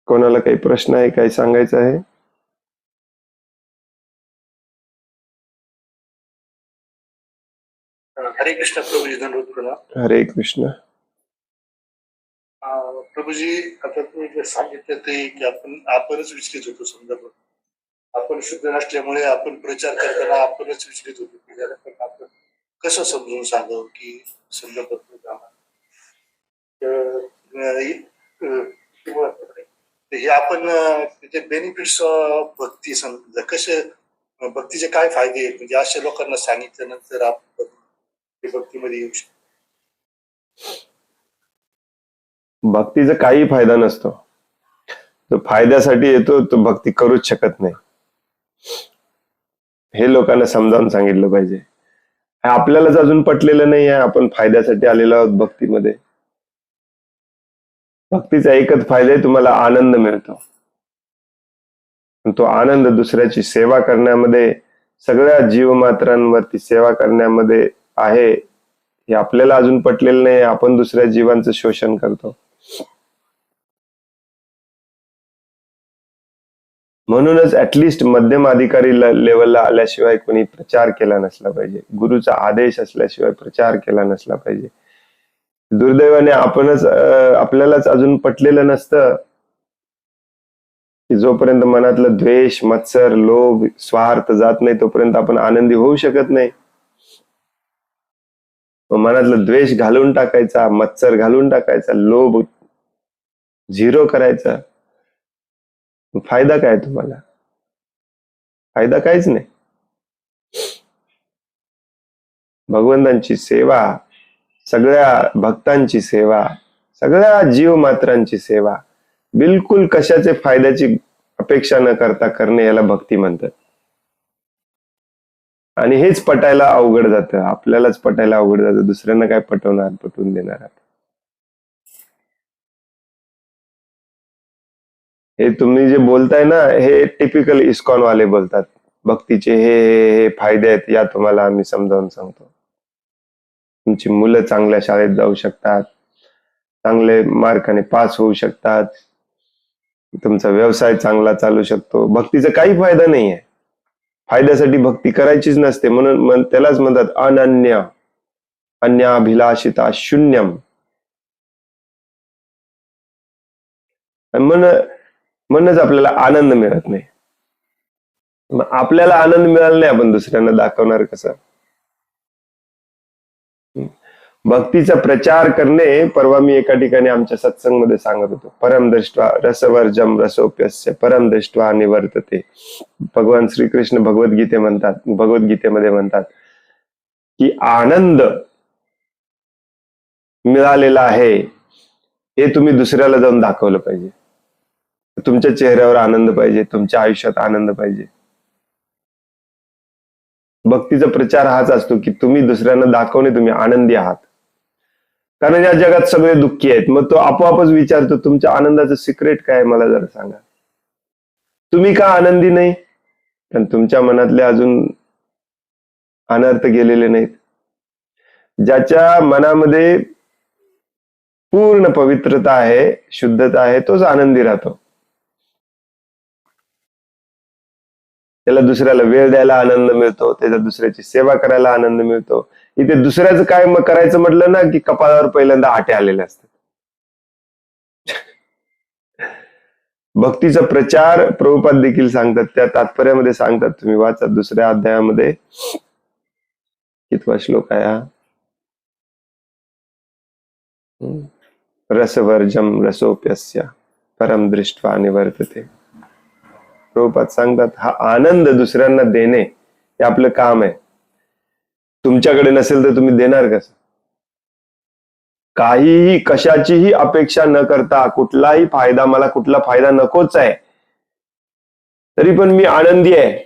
कोणाला काही प्रश्न आहे, काही सांगायचं आहे? हरे कृष्ण प्रभुजी, धन्यवाद. हरे कृष्ण. प्रभुजी, आता तुम्ही जे सांगितलं ते की आपणच विचलित होतो. समजा आपण शुद्ध नसल्यामुळे आपण प्रचार करताना आपणच विचलित होतो. आपण कसं समजून सांगावं की समजा हे आपण त्याचे बेनिफिट्स ऑफ भक्ती समजा कसे, भक्तीचे काय फायदे आहेत, म्हणजे अशा लोकांना सांगितल्यानंतर आपण भक्तीमध्ये येऊ शकतो. भक्तीचा काही फायदा नसतो. तो फायद्यासाठी येतो, तो भक्ती करूच शकत नाही. हे लोकांना समजावून सांगितलं पाहिजे. आपल्यालाच अजून पटलेलं नाही आहे, आपण फायद्यासाठी आलेलो आहोत भक्तीमध्ये. भक्तीचा एकच फायदा आहे, तुम्हाला आनंद मिळतो. तो आनंद दुसऱ्याची सेवा करण्यामध्ये, सगळ्या जीवमात्रांवरती सेवा करण्यामध्ये आहे. हे आपल्याला अजून पटलेलं नाही, आपण दुसऱ्या जीवांचं शोषण करतो. म्हणूनच ऍटलिस्ट मध्यम अधिकारी लेवलला आल्याशिवाय कोणी प्रचार केला नसला पाहिजे. गुरुचा आदेश असल्याशिवाय प्रचार केला नसला पाहिजे. दुर्दैवाने आपल्यालाच अजून पटलेलं नसतं की जोपर्यंत मनातलं द्वेष, मत्सर, लोभ, स्वार्थ जात नाही तोपर्यंत आपण आनंदी होऊ शकत नाही. मनातलं द्वेष घालून टाकायचा, मत्सर घालून टाकायचा, लोभ झिरो करायचा. फायदा काय तुम्हाला? फायदा काहीच नाही. भगवंतांची सेवा, सगळ्या भक्तांची सेवा, सगळ्या जीवमात्रांची सेवा, बिलकुल कशाचे फायद्याची अपेक्षा न करता करणे याला भक्ती म्हणतात. आणि हेच पटायला अवघड जातं, आपल्यालाच पटायला अवघड जातं, दुसऱ्यांना काय पटवणार, पटवून देणार. हे तुम्ही जे बोलताय ना, हे टिपिकल इस्कॉन वाले बोलतात. भक्तीचे हे फायदे आहेत, या तुम्हाला आम्ही समजावून सांगतो. तुमची मुलं चांगल्या शाळेत जाऊ शकतात, चांगले मार्काने पास होऊ शकतात, तुमचा व्यवसाय चांगला चालू शकतो. भक्तीचा काही फायदा नाहीये. फायद्यासाठी भक्ती करायचीच नसते, म्हणून त्यालाच म्हणतात अनन्य, अन्याभिलाषिता शून्यम. म्हणूनच आपल्याला आनंद मिळत नाही. मग आपल्याला आनंद मिळाला नाही, आपण दुसऱ्यांना दाखवणार कसं? भक्तीचा प्रचार करणे, परवा मी एका ठिकाणी आमच्या सत्संगमध्ये सांगत होतो, परमदृष्ट्वा रसवर्जम रसोप्यस्य परमदृष्ट्वा निवर्तते. भगवान श्रीकृष्ण भगवद्गीतेमध्ये म्हणतात की आनंद मिळालेला आहे हे तुम्ही दुसऱ्याला जाऊन दाखवलं पाहिजे. तुमच्या चेहऱ्यावर आनंद पाहिजे, तुमच्या आयुष्यात आनंद पाहिजे. भक्तीचा प्रचार हाच असतो की तुम्ही दुसऱ्यांना दाखवणे तुम्ही आनंदी आहात. कारण या जगात सगळे दुःखी आहेत. मग तो आपोआपच विचारतो, तुमच्या आनंदाचं सिक्रेट काय, मला जरा सांगा. तुम्ही का आनंदी नाही? कारण तुमच्या मनातले अजून अनर्थ गेलेले नाहीत. ज्याच्या मनामध्ये पूर्ण पवित्रता आहे, शुद्धता आहे, तोच आनंदी राहतो. त्याला दुसऱ्याला वेळ द्यायला आनंद मिळतो, त्याला दुसऱ्याची सेवा करायला आनंद मिळतो. इथे दुसऱ्याचं काय करायचं म्हटलं ना की कपाळावर पहिल्यांदा आटे आलेले असतात. भक्तीचा प्रचार प्रभुपाद देखील सांगतात, त्या तात्पर्यामध्ये सांगतात, तुम्ही वाचा दुसऱ्या अध्यायामध्ये. कितवा श्लोक आहे हा? रसवर्जम रसोप्यस्य परम दृष्ट्वा निवर्तते. प्रभुपाद सांगतात, हा आनंद दुसऱ्यांना देणे हे आपलं काम आहे. तुमच्याकडे नसेल तर तुम्ही देणार कसं? काहीही कशाचीही अपेक्षा न करता, कुठलाही फायदा, मला कुठला फायदा नकोच आहे, तरी पण मी आनंदी आहे,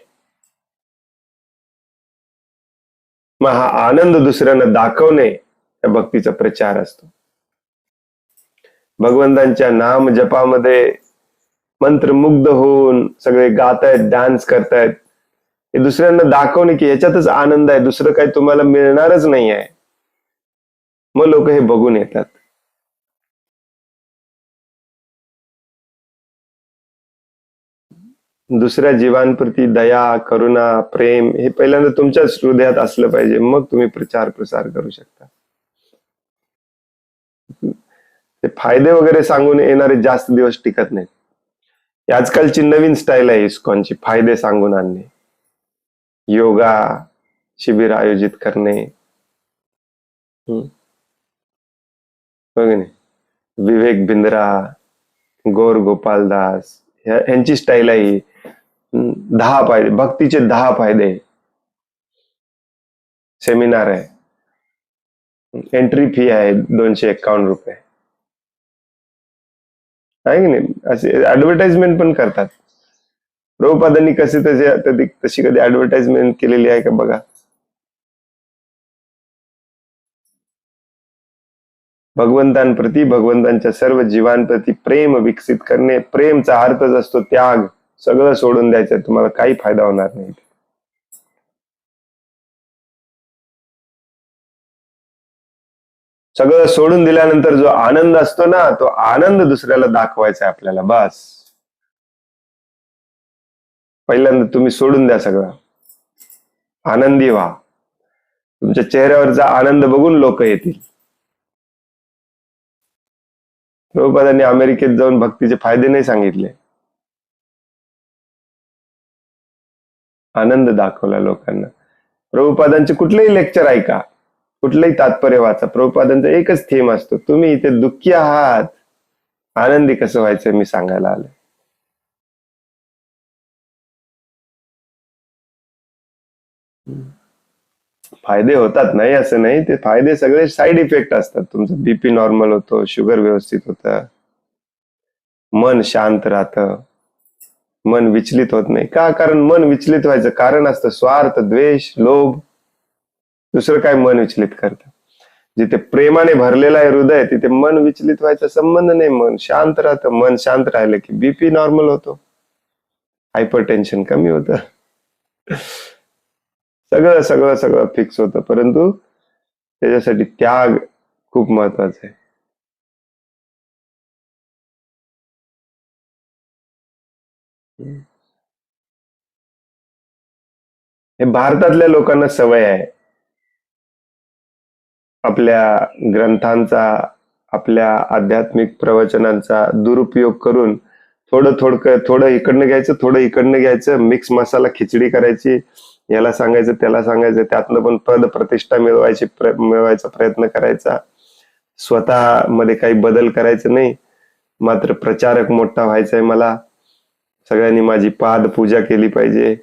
मग हा आनंद दुसऱ्यांना दाखवणे या भक्तीचा प्रचार असतो. भगवंतांच्या नाम जपामध्ये मंत्रमुग्ध होऊन सगळे गातायत, डान्स करतायत, हे दुसऱ्यांना दाखवणे की ह्याच्यातच आनंद आहे, दुसरं काही तुम्हाला मिळणारच नाही आहे. मग लोक हे बघून येतात. दुसऱ्या जीवांप्रती दया, करुणा, प्रेम हे पहिल्यांदा तुमच्याच हृदयात असलं पाहिजे, मग तुम्ही प्रचार प्रसार करू शकता. ते फायदे वगैरे सांगून येणारे जास्त दिवस टिकत नाहीत. आजकालची नवीन स्टाईल आहे इस्कॉनची, फायदे सांगून आणणे, योगा शिबिर आयोजित करणे, विवेक बिंद्रा, गौर गोपालदास यांची स्टाईल आहे. 10 फायदे, भक्तीचे 10 फायदे सेमिनार आहे. एंट्री फी आहे 251 रुपये. आहे की नाही? असे ऍडव्हर्टाइजमेंट पण करतात. प्रभुपादांनी तशी कधी ऍडव्हर्टाइजमेंट केलेली आहे का बघा. भगवंतांप्रती, भगवंतांच्या सर्व जीवांप्रती प्रेम विकसित करणे. प्रेमचा अर्थच असतो त्याग. सगळं सोडून द्यायचं, तुम्हाला काही फायदा होणार नाही. सगळं सोडून दिल्यानंतर जो आनंद असतो ना, तो आनंद दुसऱ्याला दाखवायचा आहे आपल्याला. बस पहिल्यांदा तुम्ही सोडून द्या सगळं, आनंदी व्हा. तुमच्या चेहऱ्यावरचा आनंद बघून लोक येतील. प्रभुपादांनी अमेरिकेत जाऊन भक्तीचे फायदे नाही सांगितले, आनंद दाखवला लोकांना. प्रभुपादांचे कुठलेही लेक्चर ऐका, कुठलंही तात्पर्य वाचा, प्रभुपादांचा एकच थीम असतो, तुम्ही इथे दुःखी आहात, आनंदी कसं व्हायचं मी सांगायला आलोय. फायदे होतात, नाही असं नाही, ते फायदे सगळे साईड इफेक्ट असतात. तुमचं बीपी नॉर्मल होतो, शुगर व्यवस्थित होतं, मन शांत राहतं, मन विचलित होत नाही. का? कारण मन विचलित व्हायचं कारण असतं स्वार्थ, द्वेष, लोभ. दुसरं काय मन विचलित करतं? जिथे प्रेमाने भरलेलं आहे हृदय, तिथे मन विचलित व्हायचा संबंध नाही. मन शांत राहतं. मन शांत राहिलं की बीपी नॉर्मल होतो, हायपर टेन्शन कमी होतं, सगळं सगळं सगळं फिक्स होतं. परंतु त्याच्यासाठी त्याग खूप महत्वाचा आहे. हे भारतातल्या लोकांना सवय आहे आपल्या ग्रंथांचा, आपल्या आध्यात्मिक प्रवचनांचा दुरुपयोग करून थोडं इकडनं घ्यायचं, थोडं इकडनं घ्यायचं, मिक्स मसाला खिचडी करायची, याला सांगायचं त्याला सांगायचं, त्यातनं पण पद प्रतिष्ठा मिळवायचा प्रयत्न करायचा, स्वतः मध्ये काही बदल करायचं नाही, मात्र प्रचारक मोठा व्हायचंय मला, सगळ्यांनी माझी पाद पूजा केली पाहिजे.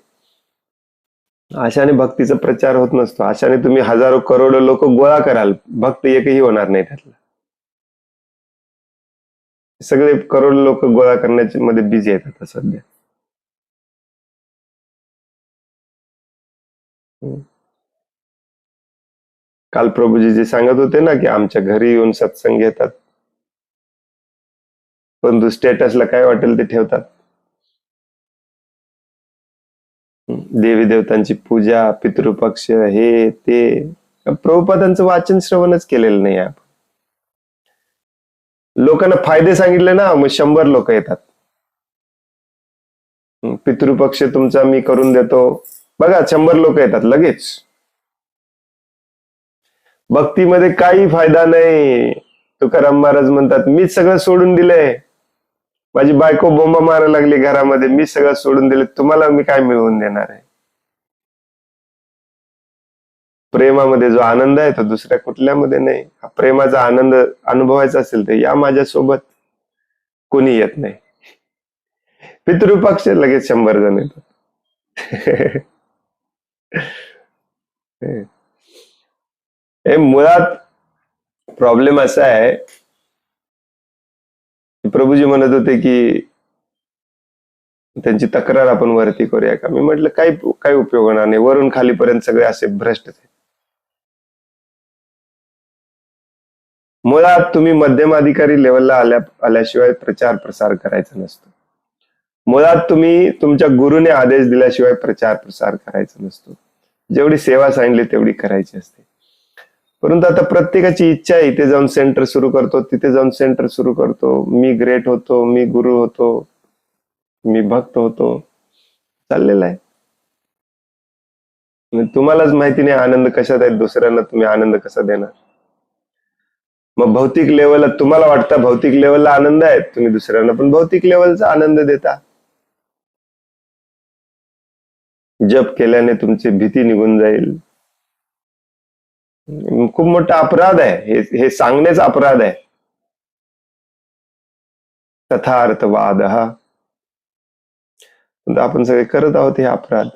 अशाने भक्तीचा प्रचार होत नसतो. अशाने तुम्ही हजारो करोडो लोक गोळा कराल, भक्त एकही होणार नाही त्यातला. सगळे करोडो लोक गोळा करण्याच्या मध्ये बिझी आहेत आता सध्या. काल प्रभूजी जे सांगत होते ना की आमच्या घरी येऊन सत्संग घेतात, परंतु स्टेटसला काय वाटेल ते ठेवतात. देवी देवतांची पूजा, पितृपक्ष, हे ते. प्रभुपादांचं वाचन श्रवणच केलेलं नाही आपण. लोकांना फायदे सांगितले ना, मग 100 लोक येतात. पितृपक्ष तुमचा मी करून देतो, बघा 100 लोक येतात लगेच. भक्तीमध्ये काही फायदा नाही. तुकाराम महाराज म्हणतात, मीच सगळं सोडून दिलंय, माझी बायको बोंबा मारायला लागली घरामध्ये, मी सगळं सोडून दिले, तुम्हाला मी काय मिळवून देणार आहे? प्रेमामध्ये जो आनंद आहे तो दुसऱ्या कुठल्यामध्ये नाही. प्रेमाचा आनंद अनुभवायचा असेल तर या माझ्यासोबत. कोणी येत नाही. पितृपक्ष लगेच 100 जण येतात. हे मुळात प्रॉब्लेम असा आहे, प्रभूजी म्हणत होते की त्यांची तक्रार आपण वरती करूया का. मी म्हटलं काही उपयोग होणार नाही, वरून खालीपर्यंत सगळे असे भ्रष्ट आहेत. मुळात तुम्ही मध्यमाधिकारी लेवलला आल्याशिवाय प्रचार प्रसार करायचा नसतो. मुळात तुम्ही तुमच्या गुरुने आदेश दिल्याशिवाय प्रचार प्रसार करायचा नसतो. जेवढी सेवा सांगितली तेवढी करायची असते. परंतु आता प्रत्येकाची इच्छा आहे, इथे जाऊन सेंटर सुरू करतो, तिथे जाऊन सेंटर सुरू करतो, मी ग्रेट होतो, मी गुरु होतो, मी भक्त होतो, चाललेला आहे. तुम्हालाच माहिती नाही आनंद कशात आहे, दुसऱ्यांना तुम्ही आनंद कसा देणार. मग भौतिक लेवलला तुम्हाला वाटतं भौतिक लेवलला आनंद आहे, तुम्ही दुसऱ्यांना पण भौतिक लेवलचा आनंद देता. जप केल्याने तुमची भीती निघून जाईल. खूप मोठा अपराध आहे हे सांगण्याचा अपराध आहे. तथार्थवाद हा आपण सगळे करत आहोत हे अपराध.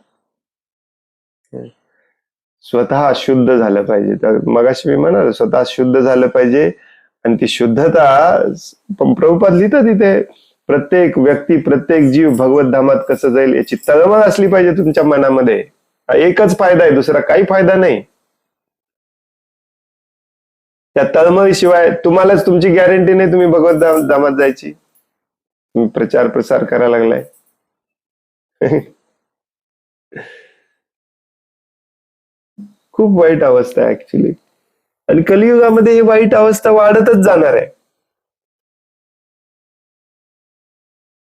स्वतः शुद्ध झालं पाहिजे. तर मगाशी मी म्हणाल स्वतः शुद्ध झालं पाहिजे, आणि ती शुद्धता प्रभुपाद लिहितात तिथे, प्रत्येक व्यक्ती प्रत्येक जीव भगवत धामात कसं जाईल याची तळमळ असली पाहिजे तुमच्या मनामध्ये. एकच फायदा आहे, दुसरा काही फायदा नाही. त्या तळमळीशिवाय तुम्हालाच तुमची गॅरंटी नाही तुम्ही भगवत धामात जायची. तुम्ही प्रचार प्रसार करायला लागलाय. खूप वाईट अवस्था आहे ऍक्च्युली, आणि कलियुगामध्ये ही वाईट अवस्था वाढतच जाणार आहे.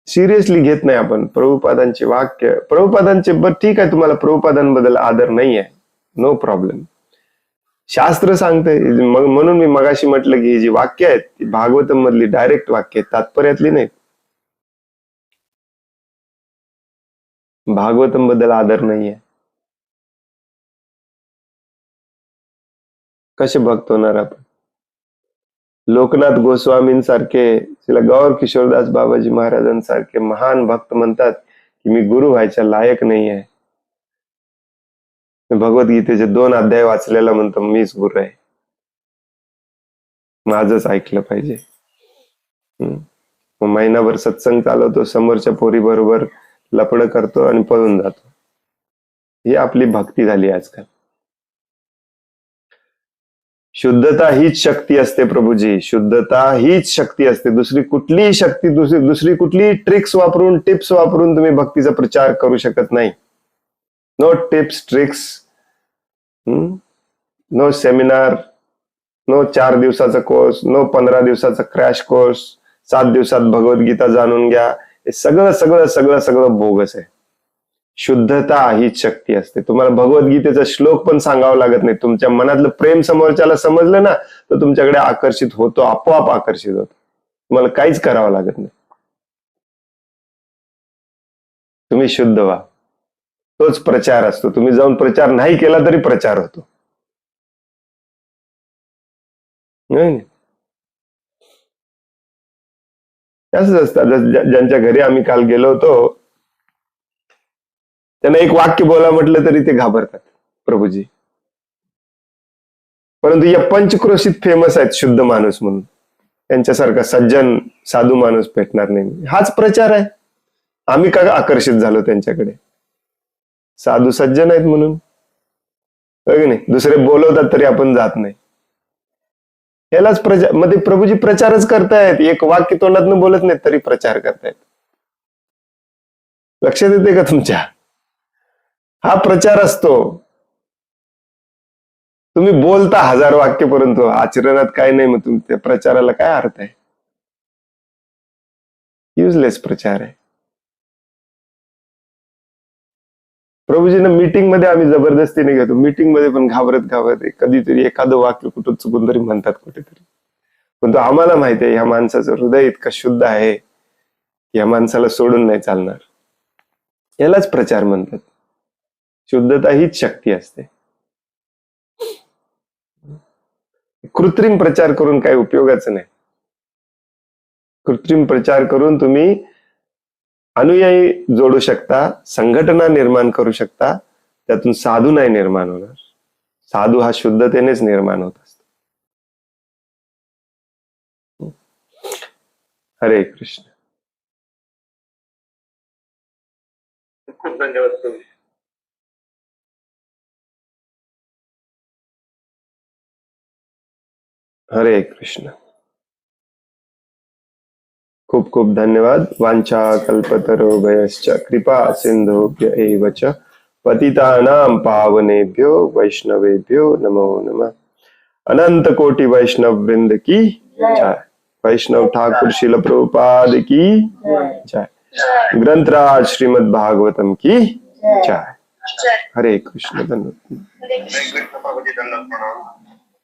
सिरियसली घेत नाही आपण प्रभुपादांचे वाक्य. प्रभुपादांचे ठीक आहे, तुम्हाला प्रभुपादांबद्दल आदर नाही आहे, नो प्रॉब्लेम. शास्त्र सांगते, म्हणून मी मगाशी म्हटलं की ही जी वाक्य आहेत ती भागवतम मधली डायरेक्ट वाक्य आहेत, तात्पर्यातली नाहीत. भागवतम बद्दल आदर नाहीये. कसे भक्त होणार आपण? लोकनाथ गोस्वामींसारखे, तिला गौर किशोरदास बाबाजी महाराजांसारखे महान भक्त म्हणतात की मी गुरु व्हायच्या लायक नाही आहे. भगवद्गीतेचे 2 अध्याय वाचलेला म्हणतो मीच गुरु आहे, माझंच ऐकलं पाहिजे. मग महिनाभर सत्संग चालवतो, समोरच्या पोरी बरोबर लपड करतो आणि पळून जातो. ही आपली भक्ती झाली आजकाल. शुद्धता हीच शक्ती असते प्रभूजी, शुद्धता हीच शक्ती असते. दुसरी कुठलीही शक्ती, दुसरी कुठलीही ट्रिक्स वापरून, टिप्स वापरून तुम्ही भक्तीचा प्रचार करू शकत नाही. No tips, tricks, no seminar, no 4 दिवसाचा कोर्स, नो 15 दिवसाचा क्रॅश कोर्स, 7 दिवसात भगवद्गीता जाणून घ्या. हे सगळं सगळं सगळं सगळं बोगस आहे. शुद्धता हीच शक्ती असते. तुम्हाला भगवद्गीतेचा श्लोक पण सांगावं लागत नाही. तुमच्या मनातलं प्रेम समोरच्याला समजलं ना, तर तुमच्याकडे आकर्षित होतो, आपोआप आकर्षित होतो. तुम्हाला काहीच करावं लागत नाही. तुम्ही शुद्ध व्हा, तोच प्रचार असतो. तुम्ही जाऊन प्रचार नाही केला तरी प्रचार होतो. नाही, असंच असतं. ज्यांच्या घरी आम्ही काल गेलो होतो, त्यांना एक वाक्य बोला म्हटलं तरी ते घाबरतात प्रभूजी. परंतु या पंचक्रोशीत फेमस आहेत शुद्ध माणूस म्हणून. त्यांच्यासारखा सज्जन साधू माणूस भेटणार नाही. हाच प्रचार आहे. आम्ही का आकर्षित झालो त्यांच्याकडे? साधू सज्जन आहेत म्हणून. नाही, दुसरे बोलवतात तरी आपण जात नाही. यालाच प्रचार मध्ये प्रभूजी प्रचारच करतायत. एक वाक्य तोंडातून बोलत नाहीत तरी प्रचार करतायत. लक्षात येते का तुमच्या? हा प्रचार असतो. तुम्ही बोलता 1000 वाक्य, परंतु आचरणात काय नाही. मग तुमच्या प्रचाराला काय अर्थ आहे? युजलेस प्रचार आहे. प्रभूजींना मीटिंग मध्ये आम्ही जबरदस्तीने घेतो. मीटिंग मध्ये पण घाबरत कधीतरी एखादं वाक्य कुठं चुकून तरी म्हणतात कुठेतरी. पण तो आम्हाला माहिती आहे, ह्या माणसाचं हृदय इतकं शुद्ध आहे, या माणसाला सोडून नाही चालणार. यालाच प्रचार म्हणतात. शुद्धता हीच शक्ती असते. कृत्रिम प्रचार करून काही उपयोगाचं नाही. कृत्रिम प्रचार करून तुम्ही अनुयायी जोडू शकता, संघटना निर्माण करू शकता, त्यातून साधू नाही निर्माण होणार. साधू हा शुद्धतेनेच निर्माण होत असतो. हरे कृष्ण. खूप धन्यवाद प्रभू. हरे कृष्ण. खूप खूप धन्यवाद. वांछा कल्पतरुभ्यश्च कृपा सिंधुभ्य एव च पतितानां पावनेभ्यो वैष्णवेभ्यो नमो नमः. अनंत कोटि वैष्णव वृंद की जय. वैष्णव ठाकुर शिल प्रभुपाद की जय. ग्रंथराज श्रीमद् भागवतम की जय. हरे कृष्ण. धन्यवाद. हरे कृष्ण प्रभूजी, धन्यवाद. प्रणाम.